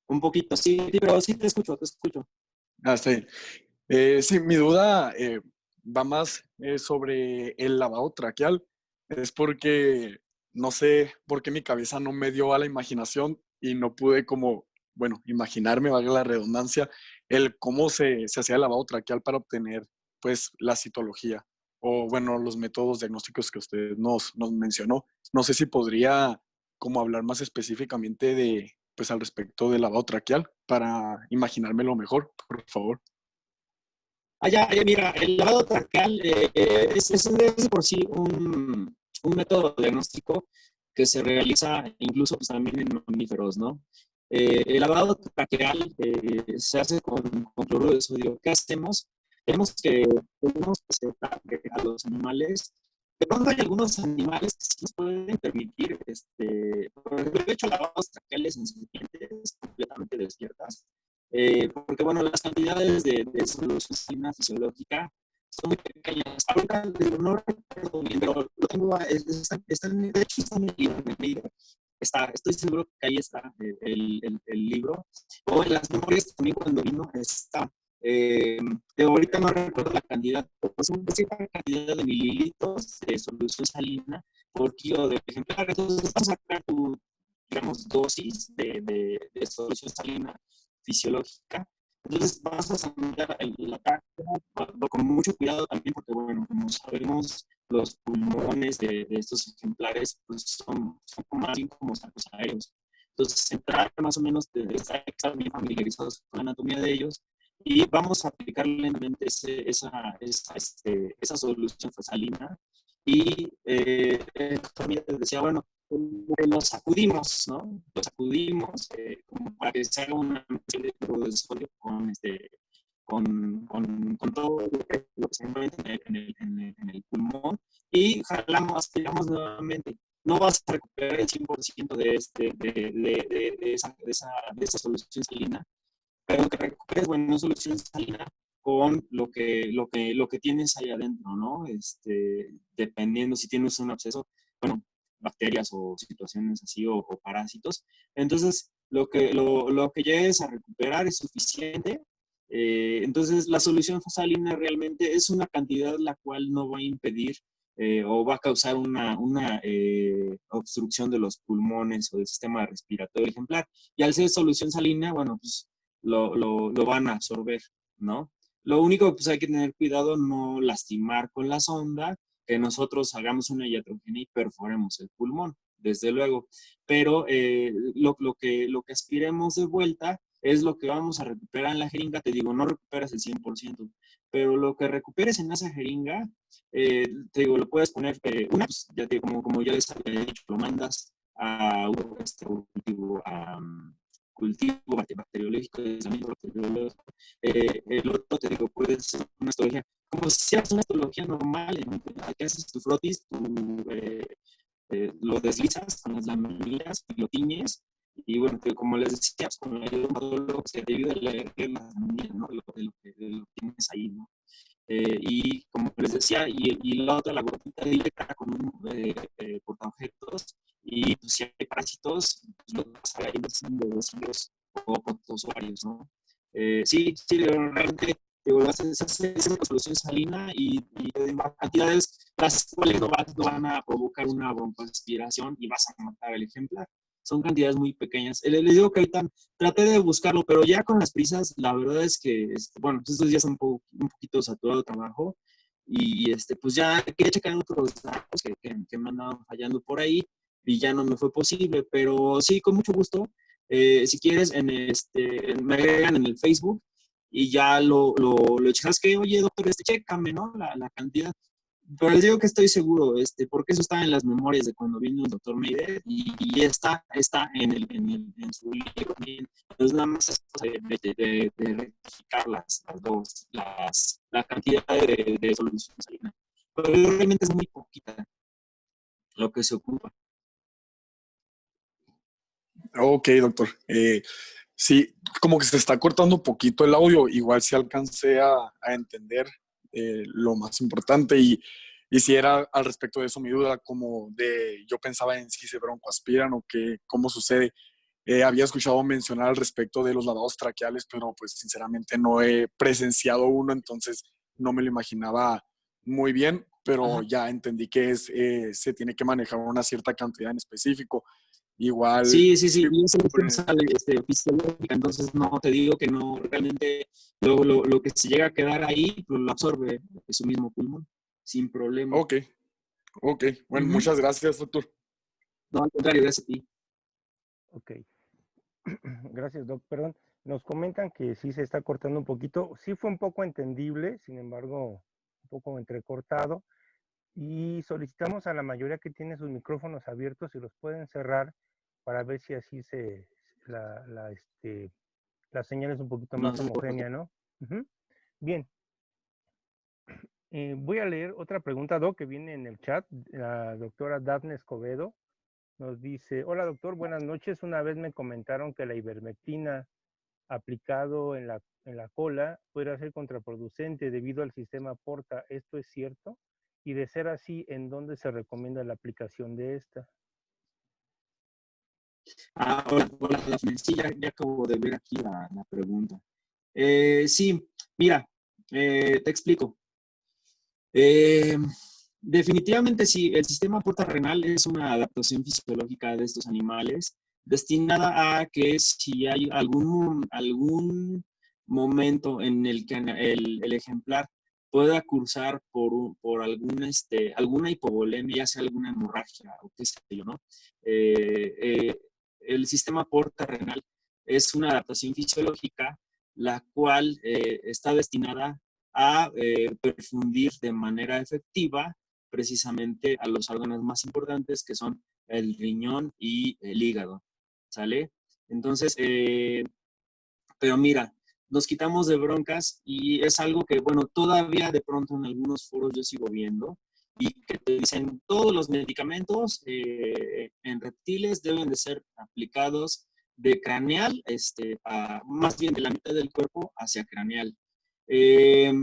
Un poquito, sí, pero sí te escucho, te escucho. Está bien. Sí, mi duda va más sobre el lavado traqueal. Es porque no sé por qué mi cabeza no me dio a la imaginación y no pude como, bueno, imaginarme, valga la redundancia, el cómo se hacía el lavado traqueal para obtener pues la citología o bueno, los métodos diagnósticos que usted nos mencionó. No sé si podría como hablar más específicamente de, pues al respecto del lavado traqueal para imaginármelo mejor, por favor. Mira, el lavado traqueal es por sí un método diagnóstico que se realiza incluso pues, también en mamíferos, ¿no? El lavado traqueal se hace con cloruro de sodio. ¿Qué hacemos? Tenemos que separar a los animales. De pronto hay algunos animales que sí nos pueden permitir, por ejemplo, de hecho, lavados traqueales en serpientes completamente despiertas. Porque, bueno, las cantidades de solución salina fisiológica son muy pequeñas. Ahorita no recuerdo bien, pero lo tengo, de hecho, está en el libro. Estoy seguro que ahí está el libro. O en las memorias también cuando vino está. Ahorita no recuerdo la cantidad, pero es una cierta cantidad de mililitros de solución salina por kilo de ejemplar. Entonces, vas a sacar tu, digamos, dosis de solución salina fisiológica. Entonces vas a sacar la práctica con mucho cuidado también, porque, bueno, como sabemos, los pulmones de estos ejemplares pues son más bien como sacos aéreos. Entonces, entrar más o menos, estar bien familiarizados con la anatomía de ellos y vamos a aplicar lentamente esa solución salina. Y también les decía, bueno, los sacudimos, ¿no? Los sacudimos como para que se haga una mezcla de cloruro de sodio con todo lo que se encuentra en el pulmón y jalamos, aspiramos nuevamente. No vas a recuperar el 100% de esa solución salina, pero que recuperes, bueno, una solución salina con lo que tienes ahí adentro, ¿no? Dependiendo si tienes un absceso, bueno, bacterias o situaciones así o parásitos. Entonces, lo que llegues a recuperar es suficiente. Entonces, la solución salina realmente es una cantidad la cual no va a impedir o va a causar una obstrucción de los pulmones o del sistema respiratorio ejemplar. Y al ser solución salina, bueno, pues lo van a absorber, ¿no? Lo único que pues, hay que tener cuidado no lastimar con la sonda, que nosotros hagamos una iatrogenia y perforemos el pulmón, desde luego. Pero lo que aspiremos de vuelta es lo que vamos a recuperar en la jeringa. Te digo, no recuperas el 100%, pero lo que recuperes en esa jeringa, te digo, lo puedes poner, pues, ya te digo, como ya les había dicho, lo mandas a un cultivo, cultivo bacteriológico, aislamiento bacteriológico. El otro, te digo, puede ser una histología, como si haces una histología normal, que haces tu frotis, lo deslizas con las laminillas y lo tiñes. Y bueno, como les decía, pues, con la ayuda de un patólogo se te ayuda a leer las laminillas, ¿no? De lo que tienes ahí, ¿no? Y como les decía, y la otra, la gotita directa con un portaobjetos, y pues, si hay parásitos, pues lo vas a ver ahí en los cilios o los ovarios, ¿no? Sí, realmente se hace una solución salina y en cantidades las cuales no van a provocar una broncoaspiración y vas a matar al ejemplar. Son cantidades muy pequeñas. Les digo que ahorita traté de buscarlo, pero ya con las prisas, la verdad es que, bueno, pues estos días son un poquito saturado de trabajo y pues ya quería checar otros datos que me andaban fallando por ahí y ya no me fue posible, pero sí, con mucho gusto. Si quieres, me agregan en el Facebook y ya lo checas que, oye, doctor, chécame, ¿no? La cantidad. Pero les digo que estoy seguro, porque eso está en las memorias de cuando vino el doctor Meider y está en su libro también. Entonces, nada más es cosa de rectificar la cantidad de solución salina. Pero realmente es muy poquita lo que se ocupa. Ok, doctor. Sí, como que se está cortando un poquito el audio. Igual si alcancé a entender lo más importante. Y si era al respecto de eso mi duda, como de yo pensaba en si se broncoaspiran o que, cómo sucede. Había escuchado mencionar al respecto de los lavados traqueales, pero pues sinceramente no he presenciado uno, entonces no me lo imaginaba muy bien, pero Ajá. ya entendí que se tiene que manejar una cierta cantidad en específico. Igual, Sí, sí, sí, sí, y eso es sale fisiológica, entonces no te digo que no, realmente lo que se llega a quedar ahí, pues lo absorbe su mismo pulmón, sin problema. ok, ok. Bueno, Ujú. muchas gracias, doctor. No, al contrario, gracias a ti. Ok. Gracias, Doc. Perdón. Nos comentan que sí se está cortando un poquito. Sí fue un poco entendible, sin embargo, un poco entrecortado. Y solicitamos a la mayoría que tiene sus micrófonos abiertos si los pueden cerrar para ver si así la señal es un poquito No más sé, homogénea, ¿no? Ujú. Bien. Voy a leer otra pregunta, Doc, que viene en el chat. La doctora Daphne Escobedo nos dice, hola doctor, buenas noches. Una vez me comentaron que la ivermectina aplicado en la cola puede ser contraproducente debido al sistema Porta. ¿Esto es cierto? Y de ser así, ¿en dónde se recomienda la aplicación de esta? hola, hola, Dafne. Sí, ya acabo de ver aquí la pregunta. Sí, mira, te explico. Eh, Definitivamente sí, el sistema portarrenal es una adaptación fisiológica de estos animales destinada a que si hay algún momento en el que el ejemplar pueda cursar por alguna hipovolemia, ya sea alguna hemorragia o qué sé yo, ¿no? Eh, eh, el sistema portarrenal es una adaptación fisiológica la cual está destinada a perfundir de manera efectiva precisamente a los órganos más importantes que son el riñón y el hígado, ¿sale? Entonces, pero mira, nos quitamos de broncas y es algo que, bueno, todavía de pronto en algunos foros yo sigo viendo y que te dicen todos los medicamentos en reptiles deben de ser aplicados de craneal, más bien de la mitad del cuerpo hacia craneal. Eh,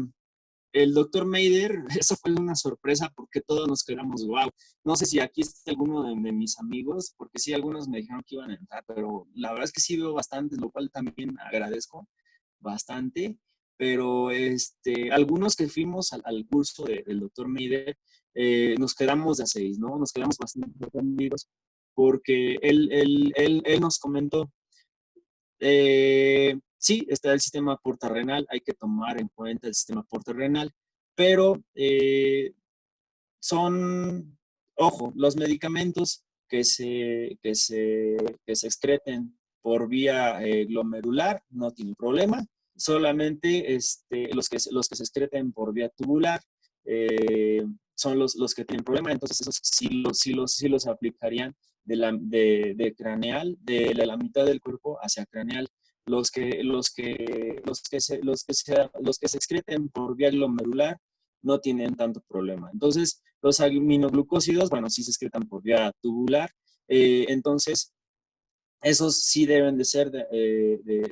el doctor Meider, eso fue una sorpresa porque todos nos quedamos, wow. No sé si aquí está alguno de mis amigos, porque sí, algunos me dijeron que iban a entrar, pero la verdad es que sí veo bastantes, lo cual también agradezco bastante. Pero algunos que fuimos al curso del doctor Meider, nos quedamos de a 6, ¿no? Nos quedamos bastante sorprendidos porque él nos comentó sí, está el sistema portarrenal, hay que tomar en cuenta el sistema portarrenal, pero ojo, los medicamentos que se excreten por vía glomerular no tienen problema, solamente los que se excreten por vía tubular son los que tienen problema, entonces esos sí los aplicarían de craneal, de la mitad del cuerpo hacia craneal. Los que se excreten por vía glomerular no tienen tanto problema. Entonces, los aminoglucósidos, bueno, sí se excretan por vía tubular, entonces esos sí deben de ser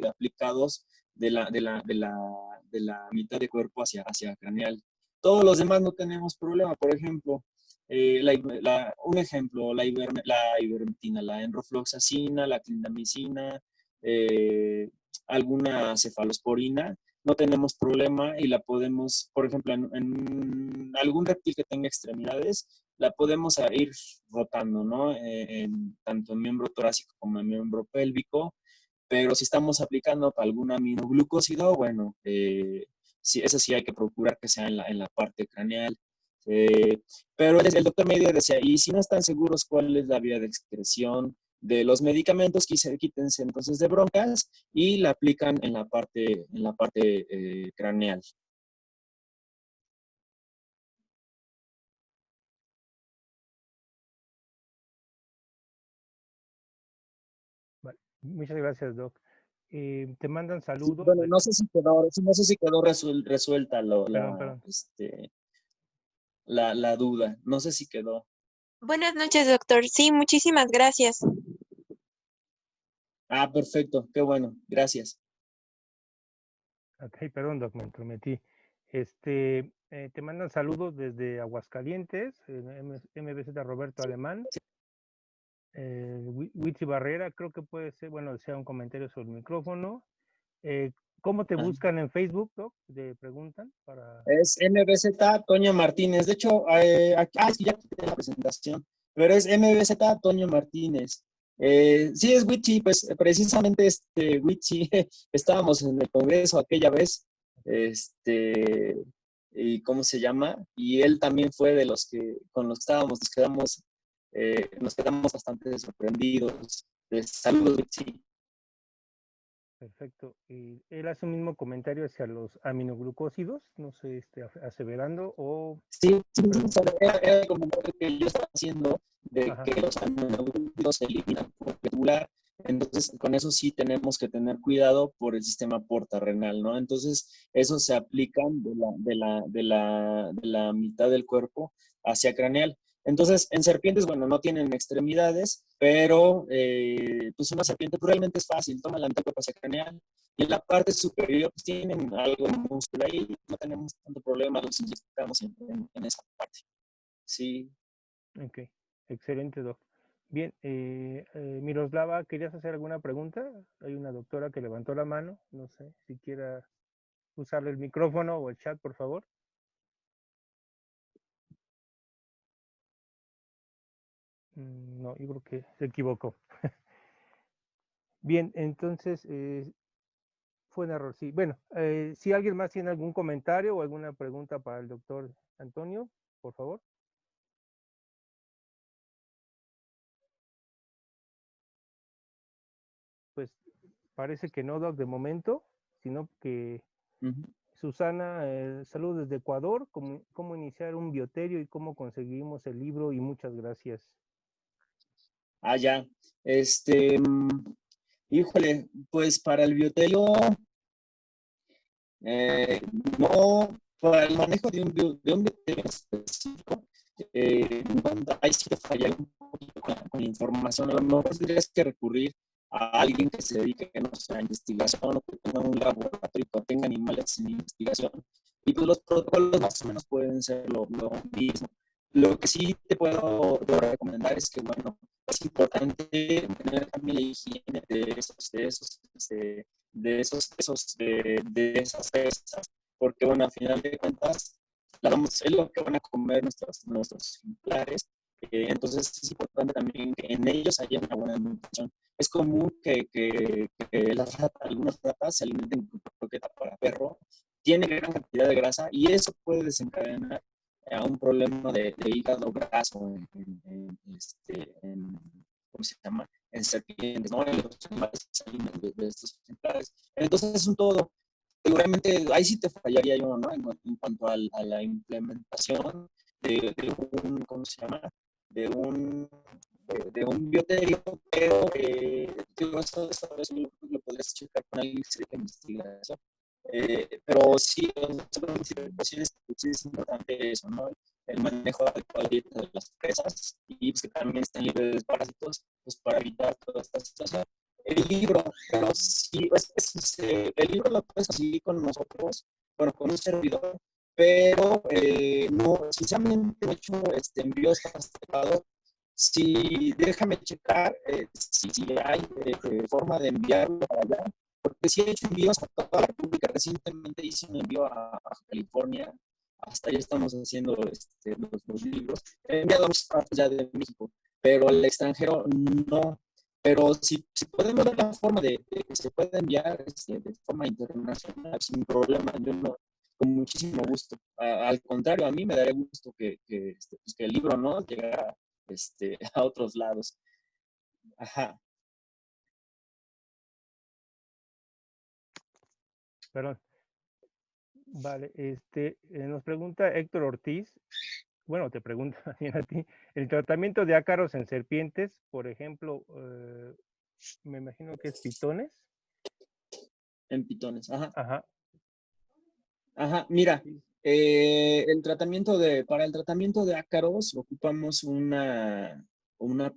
aplicados de la mitad de cuerpo hacia craneal. Todos los demás no tenemos problema. Por ejemplo, un ejemplo, la ivermectina, la enrofloxacina, la clindamicina, alguna cefalosporina, no tenemos problema y la podemos, por ejemplo, en algún reptil que tenga extremidades, la podemos ir rotando, ¿no? Tanto en miembro torácico como en miembro pélvico, pero si estamos aplicando algún aminoglucósido, bueno, sí, eso sí hay que procurar que sea en la parte craneal. Eh, pero el doctor Media decía, y si no están seguros cuál es la vía de excreción de los medicamentos, quítense entonces de broncas y la aplican en la parte craneal. Vale. Muchas gracias, Doc. Te mandan saludos. Bueno, no sé si quedó resuelta Perdón. la duda. No sé si quedó. Buenas noches, doctor. Sí, muchísimas gracias. Ah, perfecto. Qué bueno. Gracias. Ok, perdón, Doc, me intrometí. Te mandan saludos desde Aguascalientes, MBZ Roberto Alemán. Witsi Barrera, creo que puede ser, bueno, desea un comentario sobre el micrófono. ¿Cómo te buscan en Facebook, Doc? Te preguntan para... Es MBZ Toño Martínez. De hecho, es que ya quité la presentación, pero es MBZ Toño Martínez. Sí, es Witsi, pues precisamente Witsi, estábamos en el Congreso aquella vez, y ¿cómo se llama? Y él también fue de los que, con los que estábamos, nos quedamos bastante sorprendidos. Saludos, Witsi. Perfecto. Y él hace un mismo comentario hacia los aminoglucósidos, no sé, aseverando o... Sí, era el comentario que yo estaba haciendo de Ajá. que los aminoglucósidos se eliminan por regular. Entonces, con eso sí tenemos que tener cuidado por el sistema portarrenal, ¿no? Entonces, eso se aplican de la mitad del cuerpo hacia craneal. Entonces, en serpientes, bueno, no tienen extremidades, pero pues una serpiente pues, realmente es fácil, toma la antecuerpo hacia craneal, y en la parte superior pues, tienen algo de músculo ahí, no tenemos tanto problema, los inyectamos en esa parte. Sí. Ok, excelente, Doc. Bien, Miroslava, ¿querías hacer alguna pregunta? Hay una doctora que levantó la mano, no sé si quiera usarle el micrófono o el chat, por favor. No, yo creo que se equivocó. Bien, entonces, fue un error, sí. Bueno, si alguien más tiene algún comentario o alguna pregunta para el doctor Antonio, por favor. Pues parece que no, Doc, de momento, sino que Susana, saludos desde Ecuador, cómo iniciar un bioterio y cómo conseguimos el libro, y muchas gracias. Ya. Híjole, pues para el bioterio, no, para el manejo de un bioterio específico, ahí sí te falla un poquito con la información. A lo mejor tendrías que recurrir a alguien que se dedique, no sé, a investigación o que tenga un laboratorio que tenga animales en investigación. Y pues los protocolos más o menos pueden ser lo mismo. Lo que sí te puedo recomendar es que, bueno, es importante tener también la higiene de esas presas, porque, bueno, a final de cuentas, es lo que van a comer nuestros ejemplares. Entonces es importante también que en ellos haya una buena alimentación. Es común que algunas ratas se alimenten con croqueta para perro, tiene gran cantidad de grasa y eso puede desencadenar a un problema de hígado graso ¿cómo se llama? En serpientes, ¿no? En los animales que salen de estos ejemplares. Entonces es un todo. Seguramente ahí sí te fallaría yo, ¿no? En cuanto a la implementación de un, ¿cómo se llama? De un bioterio, pero eso lo podrías checar con alguien que se dedica a investigación. Pero sí, es importante eso, ¿no? El manejo adecuado de las presas y pues, que también estén libres de parásitos, pues para evitar toda esta situación. El libro, pero sí, el libro lo puedes conseguir con nosotros, bueno, con un servidor, pero no, sinceramente, de hecho, envíos hasta sí, déjame checar si hay forma de enviarlo para allá, porque sí he hecho envíos a toda la República. Recientemente hice un envío a California, hasta ya estamos haciendo los libros. He enviado a muchas partes ya de México, pero al extranjero no. Pero si podemos ver la forma de que se pueda enviar de forma internacional, sin problema, yo no, con muchísimo gusto. Al contrario, a mí me daría gusto pues que el libro no llegara a otros lados. Ajá. Perdón. Vale, nos pregunta Héctor Ortiz, bueno, te pregunta a ti, el tratamiento de ácaros en serpientes, por ejemplo, me imagino que es pitones. En pitones, ajá. Ajá. Ajá, mira, para el tratamiento de ácaros ocupamos una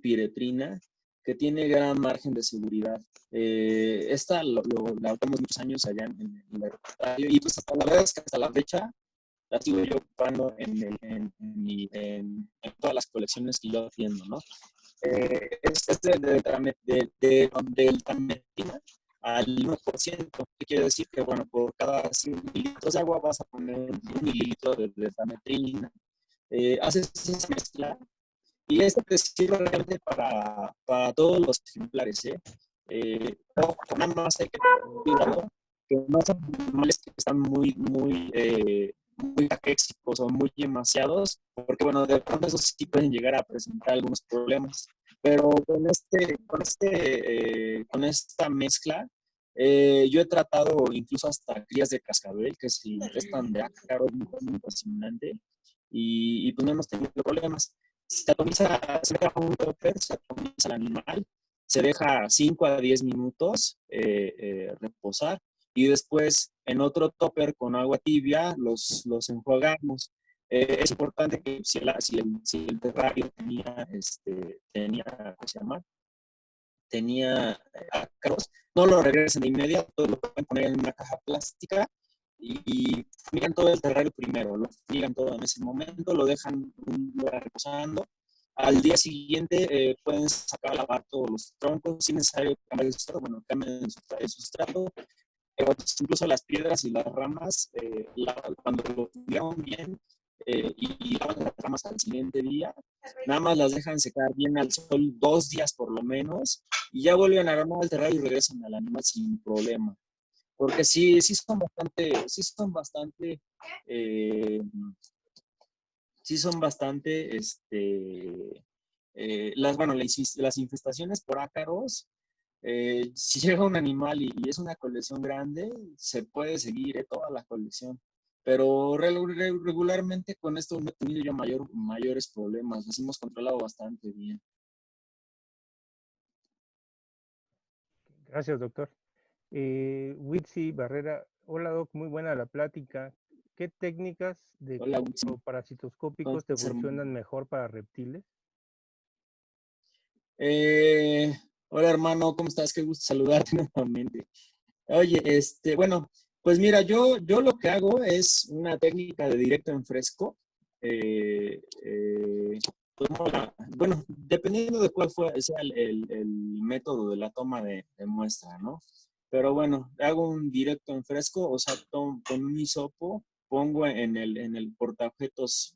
piretrina que tiene gran margen de seguridad. Esta la usamos muchos años allá en el laboratorio y pues hasta la verdad es que hasta la fecha la sigo yo ocupando en todas las colecciones que yo atiendo, ¿no? Es del trametina al 1%, que quiere decir que, bueno, por cada 100 mililitros de agua vas a poner 1 mililitro de trametrina. Haces esa mezcla y esto te sirve realmente para todos los ejemplares, ¿eh? Ojo, nada más hay que tener cuidado que no son animales que están muy caquéxicos o muy demasiados, porque bueno, de pronto esos sí pueden llegar a presentar algunos problemas. Pero con esta mezcla, yo he tratado incluso hasta crías de cascabel que se infestan de ácaros, muy fascinante, y pues no hemos tenido problemas. Se deja un topper, se atomiza el animal, se deja 5 a 10 minutos reposar y después en otro topper con agua tibia los enjuagamos. Es importante que si el terrario ¿cómo se llama? Tenía ácaros, no lo regresen de inmediato, lo pueden poner en una caja plástica y fumigan todo el terrario primero, lo fumigan todo en ese momento, lo dejan un lugar reposando. Al día siguiente pueden sacar a lavar todos los troncos, si es necesario cambiar el sustrato, bueno, cambian el sustrato, incluso las piedras y las ramas, cuando lo fumigan bien y lavan las ramas al siguiente día, nada más las dejan secar bien al sol 2 días por lo menos y ya vuelven a armar el terrario y regresan al animal sin problema. Porque eh, sí son bastante, las infestaciones por ácaros, si llega un animal y es una colección grande, se puede seguir toda la colección. Pero regularmente con esto no he tenido yo mayores problemas, los hemos controlado bastante bien. Gracias, doctor. Witsi Barrera, hola doc, muy buena la plática. ¿Qué técnicas de Hola, Wilson. parasitoscópicos te funcionan mejor para reptiles? Hola hermano, ¿cómo estás? Qué gusto saludarte nuevamente. Oye, bueno, pues mira, yo lo que hago es una técnica de directo en fresco. Bueno, dependiendo de cuál sea el método de la toma de muestra, ¿no? Pero bueno, hago un directo en fresco, o sea, con un hisopo, pongo en el portaobjetos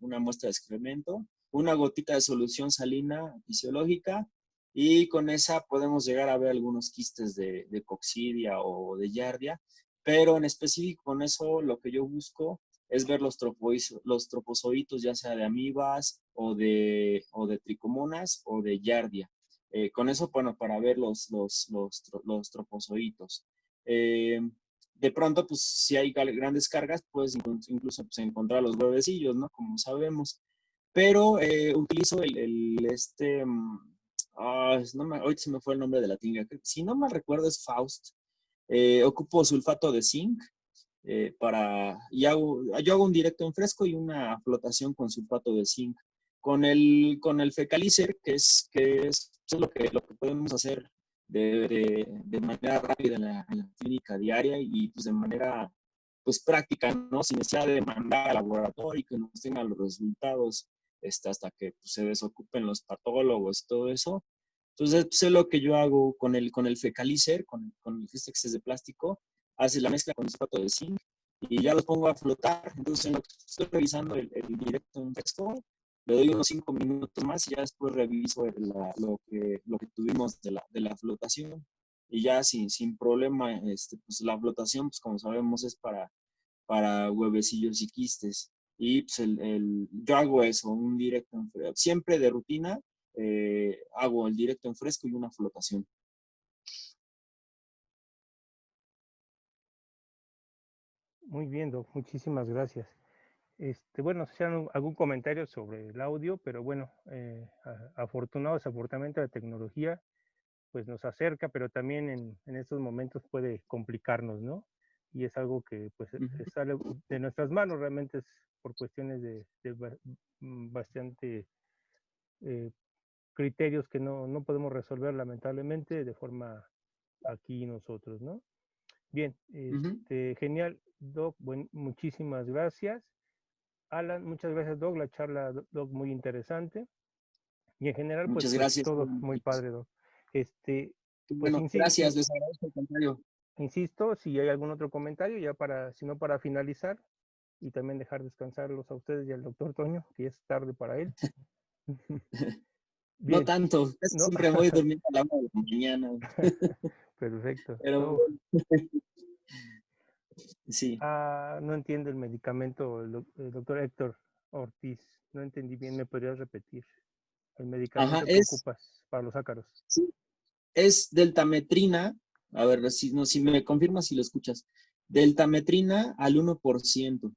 una muestra de excremento, una gotita de solución salina fisiológica, y con esa podemos llegar a ver algunos quistes de coccidia o de giardia, pero en específico con eso lo que yo busco es ver los tropozoitos, ya sea de amibas o de tricomonas o de giardia. Con eso, bueno, para ver los tropozoitos. De pronto, pues si hay grandes cargas, puedes incluso pues, encontrar los huevecillos, ¿no? Como sabemos. Pero utilizo ahorita se me fue el nombre de la tinga. Si no mal recuerdo es Faust. Ocupo sulfato de zinc yo hago un directo en fresco y una flotación con sulfato de zinc. Con el fecalizer, lo que podemos hacer de manera rápida en la clínica diaria y pues de manera pues práctica, ¿no? Sin necesidad de mandar al laboratorio y que nos tengan los resultados hasta que pues, se desocupen los patólogos y todo eso. Entonces, pues, es lo que yo hago con el fecalizer, con el que es de plástico, hace la mezcla con el sulfato de zinc y ya los pongo a flotar. Entonces, estoy revisando el directo en fresco, le doy unos 5 minutos más y ya después reviso lo que tuvimos de la flotación. Y ya sin problema, pues la flotación, pues como sabemos, es para huevecillos y quistes. Y pues yo hago eso, un directo en fresco. Siempre de rutina hago el directo en fresco y una flotación. Muy bien, doc, muchísimas gracias. Bueno, si hay algún comentario sobre el audio, pero bueno, desafortunadamente la tecnología pues nos acerca, pero también en estos momentos puede complicarnos, ¿no? Y es algo que pues sale de nuestras manos, realmente es por cuestiones de bastante criterios que no podemos resolver lamentablemente de forma aquí nosotros, ¿no? Bien, Ujú. genial, Doc, muchísimas gracias. Alan, muchas gracias, Doc, la charla, Doc, muy interesante. Y en general, Muchas pues gracias. todo muy padre, Doc. Pues Bueno, gracias, les agradezco el comentario. insisto, si hay algún otro comentario, ya si no para finalizar, y también dejar descansarlos a ustedes y al doctor Toño, que es tarde para él. No Bien, tanto, casi no, siempre voy durmiendo a la 1 de la mañana. perfecto. Pero No, sí. no entiendo el medicamento, el doctor Héctor Ortiz. No entendí bien, ¿me podrías repetir? El Ajá, medicamento que ocupas para los ácaros. sí, es deltametrina. A ver, si, no, si me confirmas si lo escuchas. Deltametrina al 1%.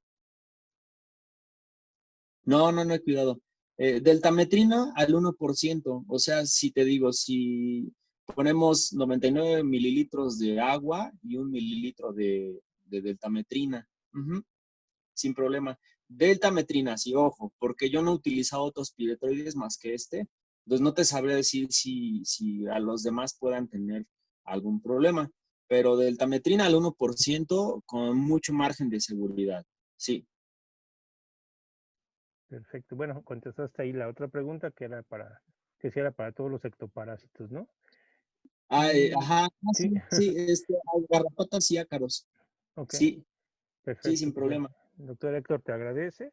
No, cuidado. Deltametrina al 1%. O sea, si te digo, si ponemos 99 mililitros de agua y 1 mililitro de deltametrina, ujú, sin problema. Deltametrina, sí, ojo, porque yo no he utilizado otros piretroides más que este, entonces no te sabré decir si a los demás puedan tener algún problema, pero deltametrina al 1% con mucho margen de seguridad, sí. Perfecto. Bueno, contestaste ahí la otra pregunta que si era para todos los ectoparásitos, ¿no? Y Ajá, sí, sí, sí, garrapatas y ácaros, ok, sí, sí, perfecto. sin Pues el problema. doctor Héctor te agradece.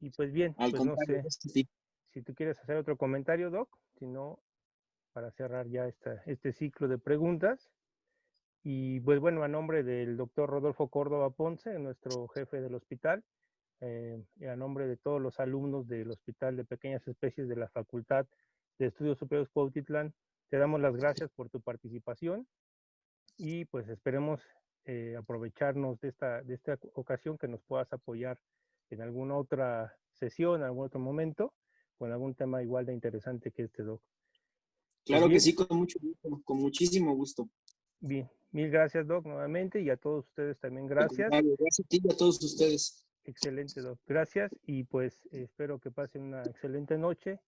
Y pues bien, Al pues no contrario, sé sí. si tú quieres hacer otro comentario, Doc, si no, para cerrar ya este ciclo de preguntas. Y pues bueno, a nombre del doctor Rodolfo Córdoba Ponce, nuestro jefe del hospital, y a nombre de todos los alumnos del Hospital de Pequeñas Especies de la Facultad de Estudios Superiores Cuautitlán, te damos las gracias por tu participación y pues esperemos aprovecharnos de esta ocasión que nos puedas apoyar en alguna otra sesión, en algún otro momento, con algún tema igual de interesante que este, Doc. Pues Claro que bien, sí, con mucho gusto, con muchísimo gusto. bien, mil gracias, Doc, nuevamente, y a todos ustedes también Al gracias. contrario, gracias a ti y a todos ustedes. Excelente, Doc. Gracias y pues espero que pasen una excelente noche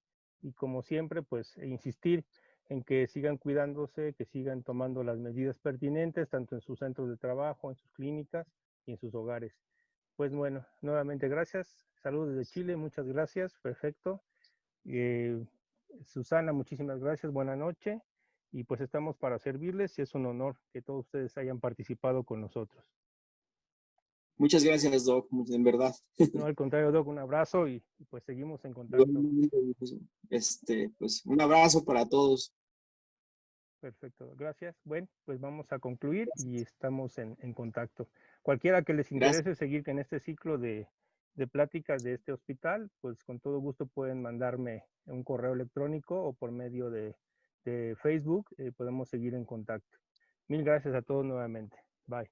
y como siempre, pues insistir en que sigan cuidándose, que sigan tomando las medidas pertinentes, tanto en sus centros de trabajo, en sus clínicas y en sus hogares. Pues bueno, nuevamente gracias. Saludos desde Chile, muchas gracias. Perfecto. Eh, Susana, muchísimas gracias. Buena noche. Y pues estamos para servirles y es un honor que todos ustedes hayan participado con nosotros. Muchas gracias, Doc, en verdad. No, al contrario, Doc, un abrazo y pues seguimos en contacto. Igualmente, pues, un abrazo para todos. Perfecto, gracias. Bueno, pues vamos a concluir y estamos en contacto. Cualquiera que les Gracias. interese seguir en este ciclo de pláticas de este hospital, pues con todo gusto pueden mandarme un correo electrónico o por medio de Facebook, podemos seguir en contacto. Mil gracias a todos nuevamente. Bye.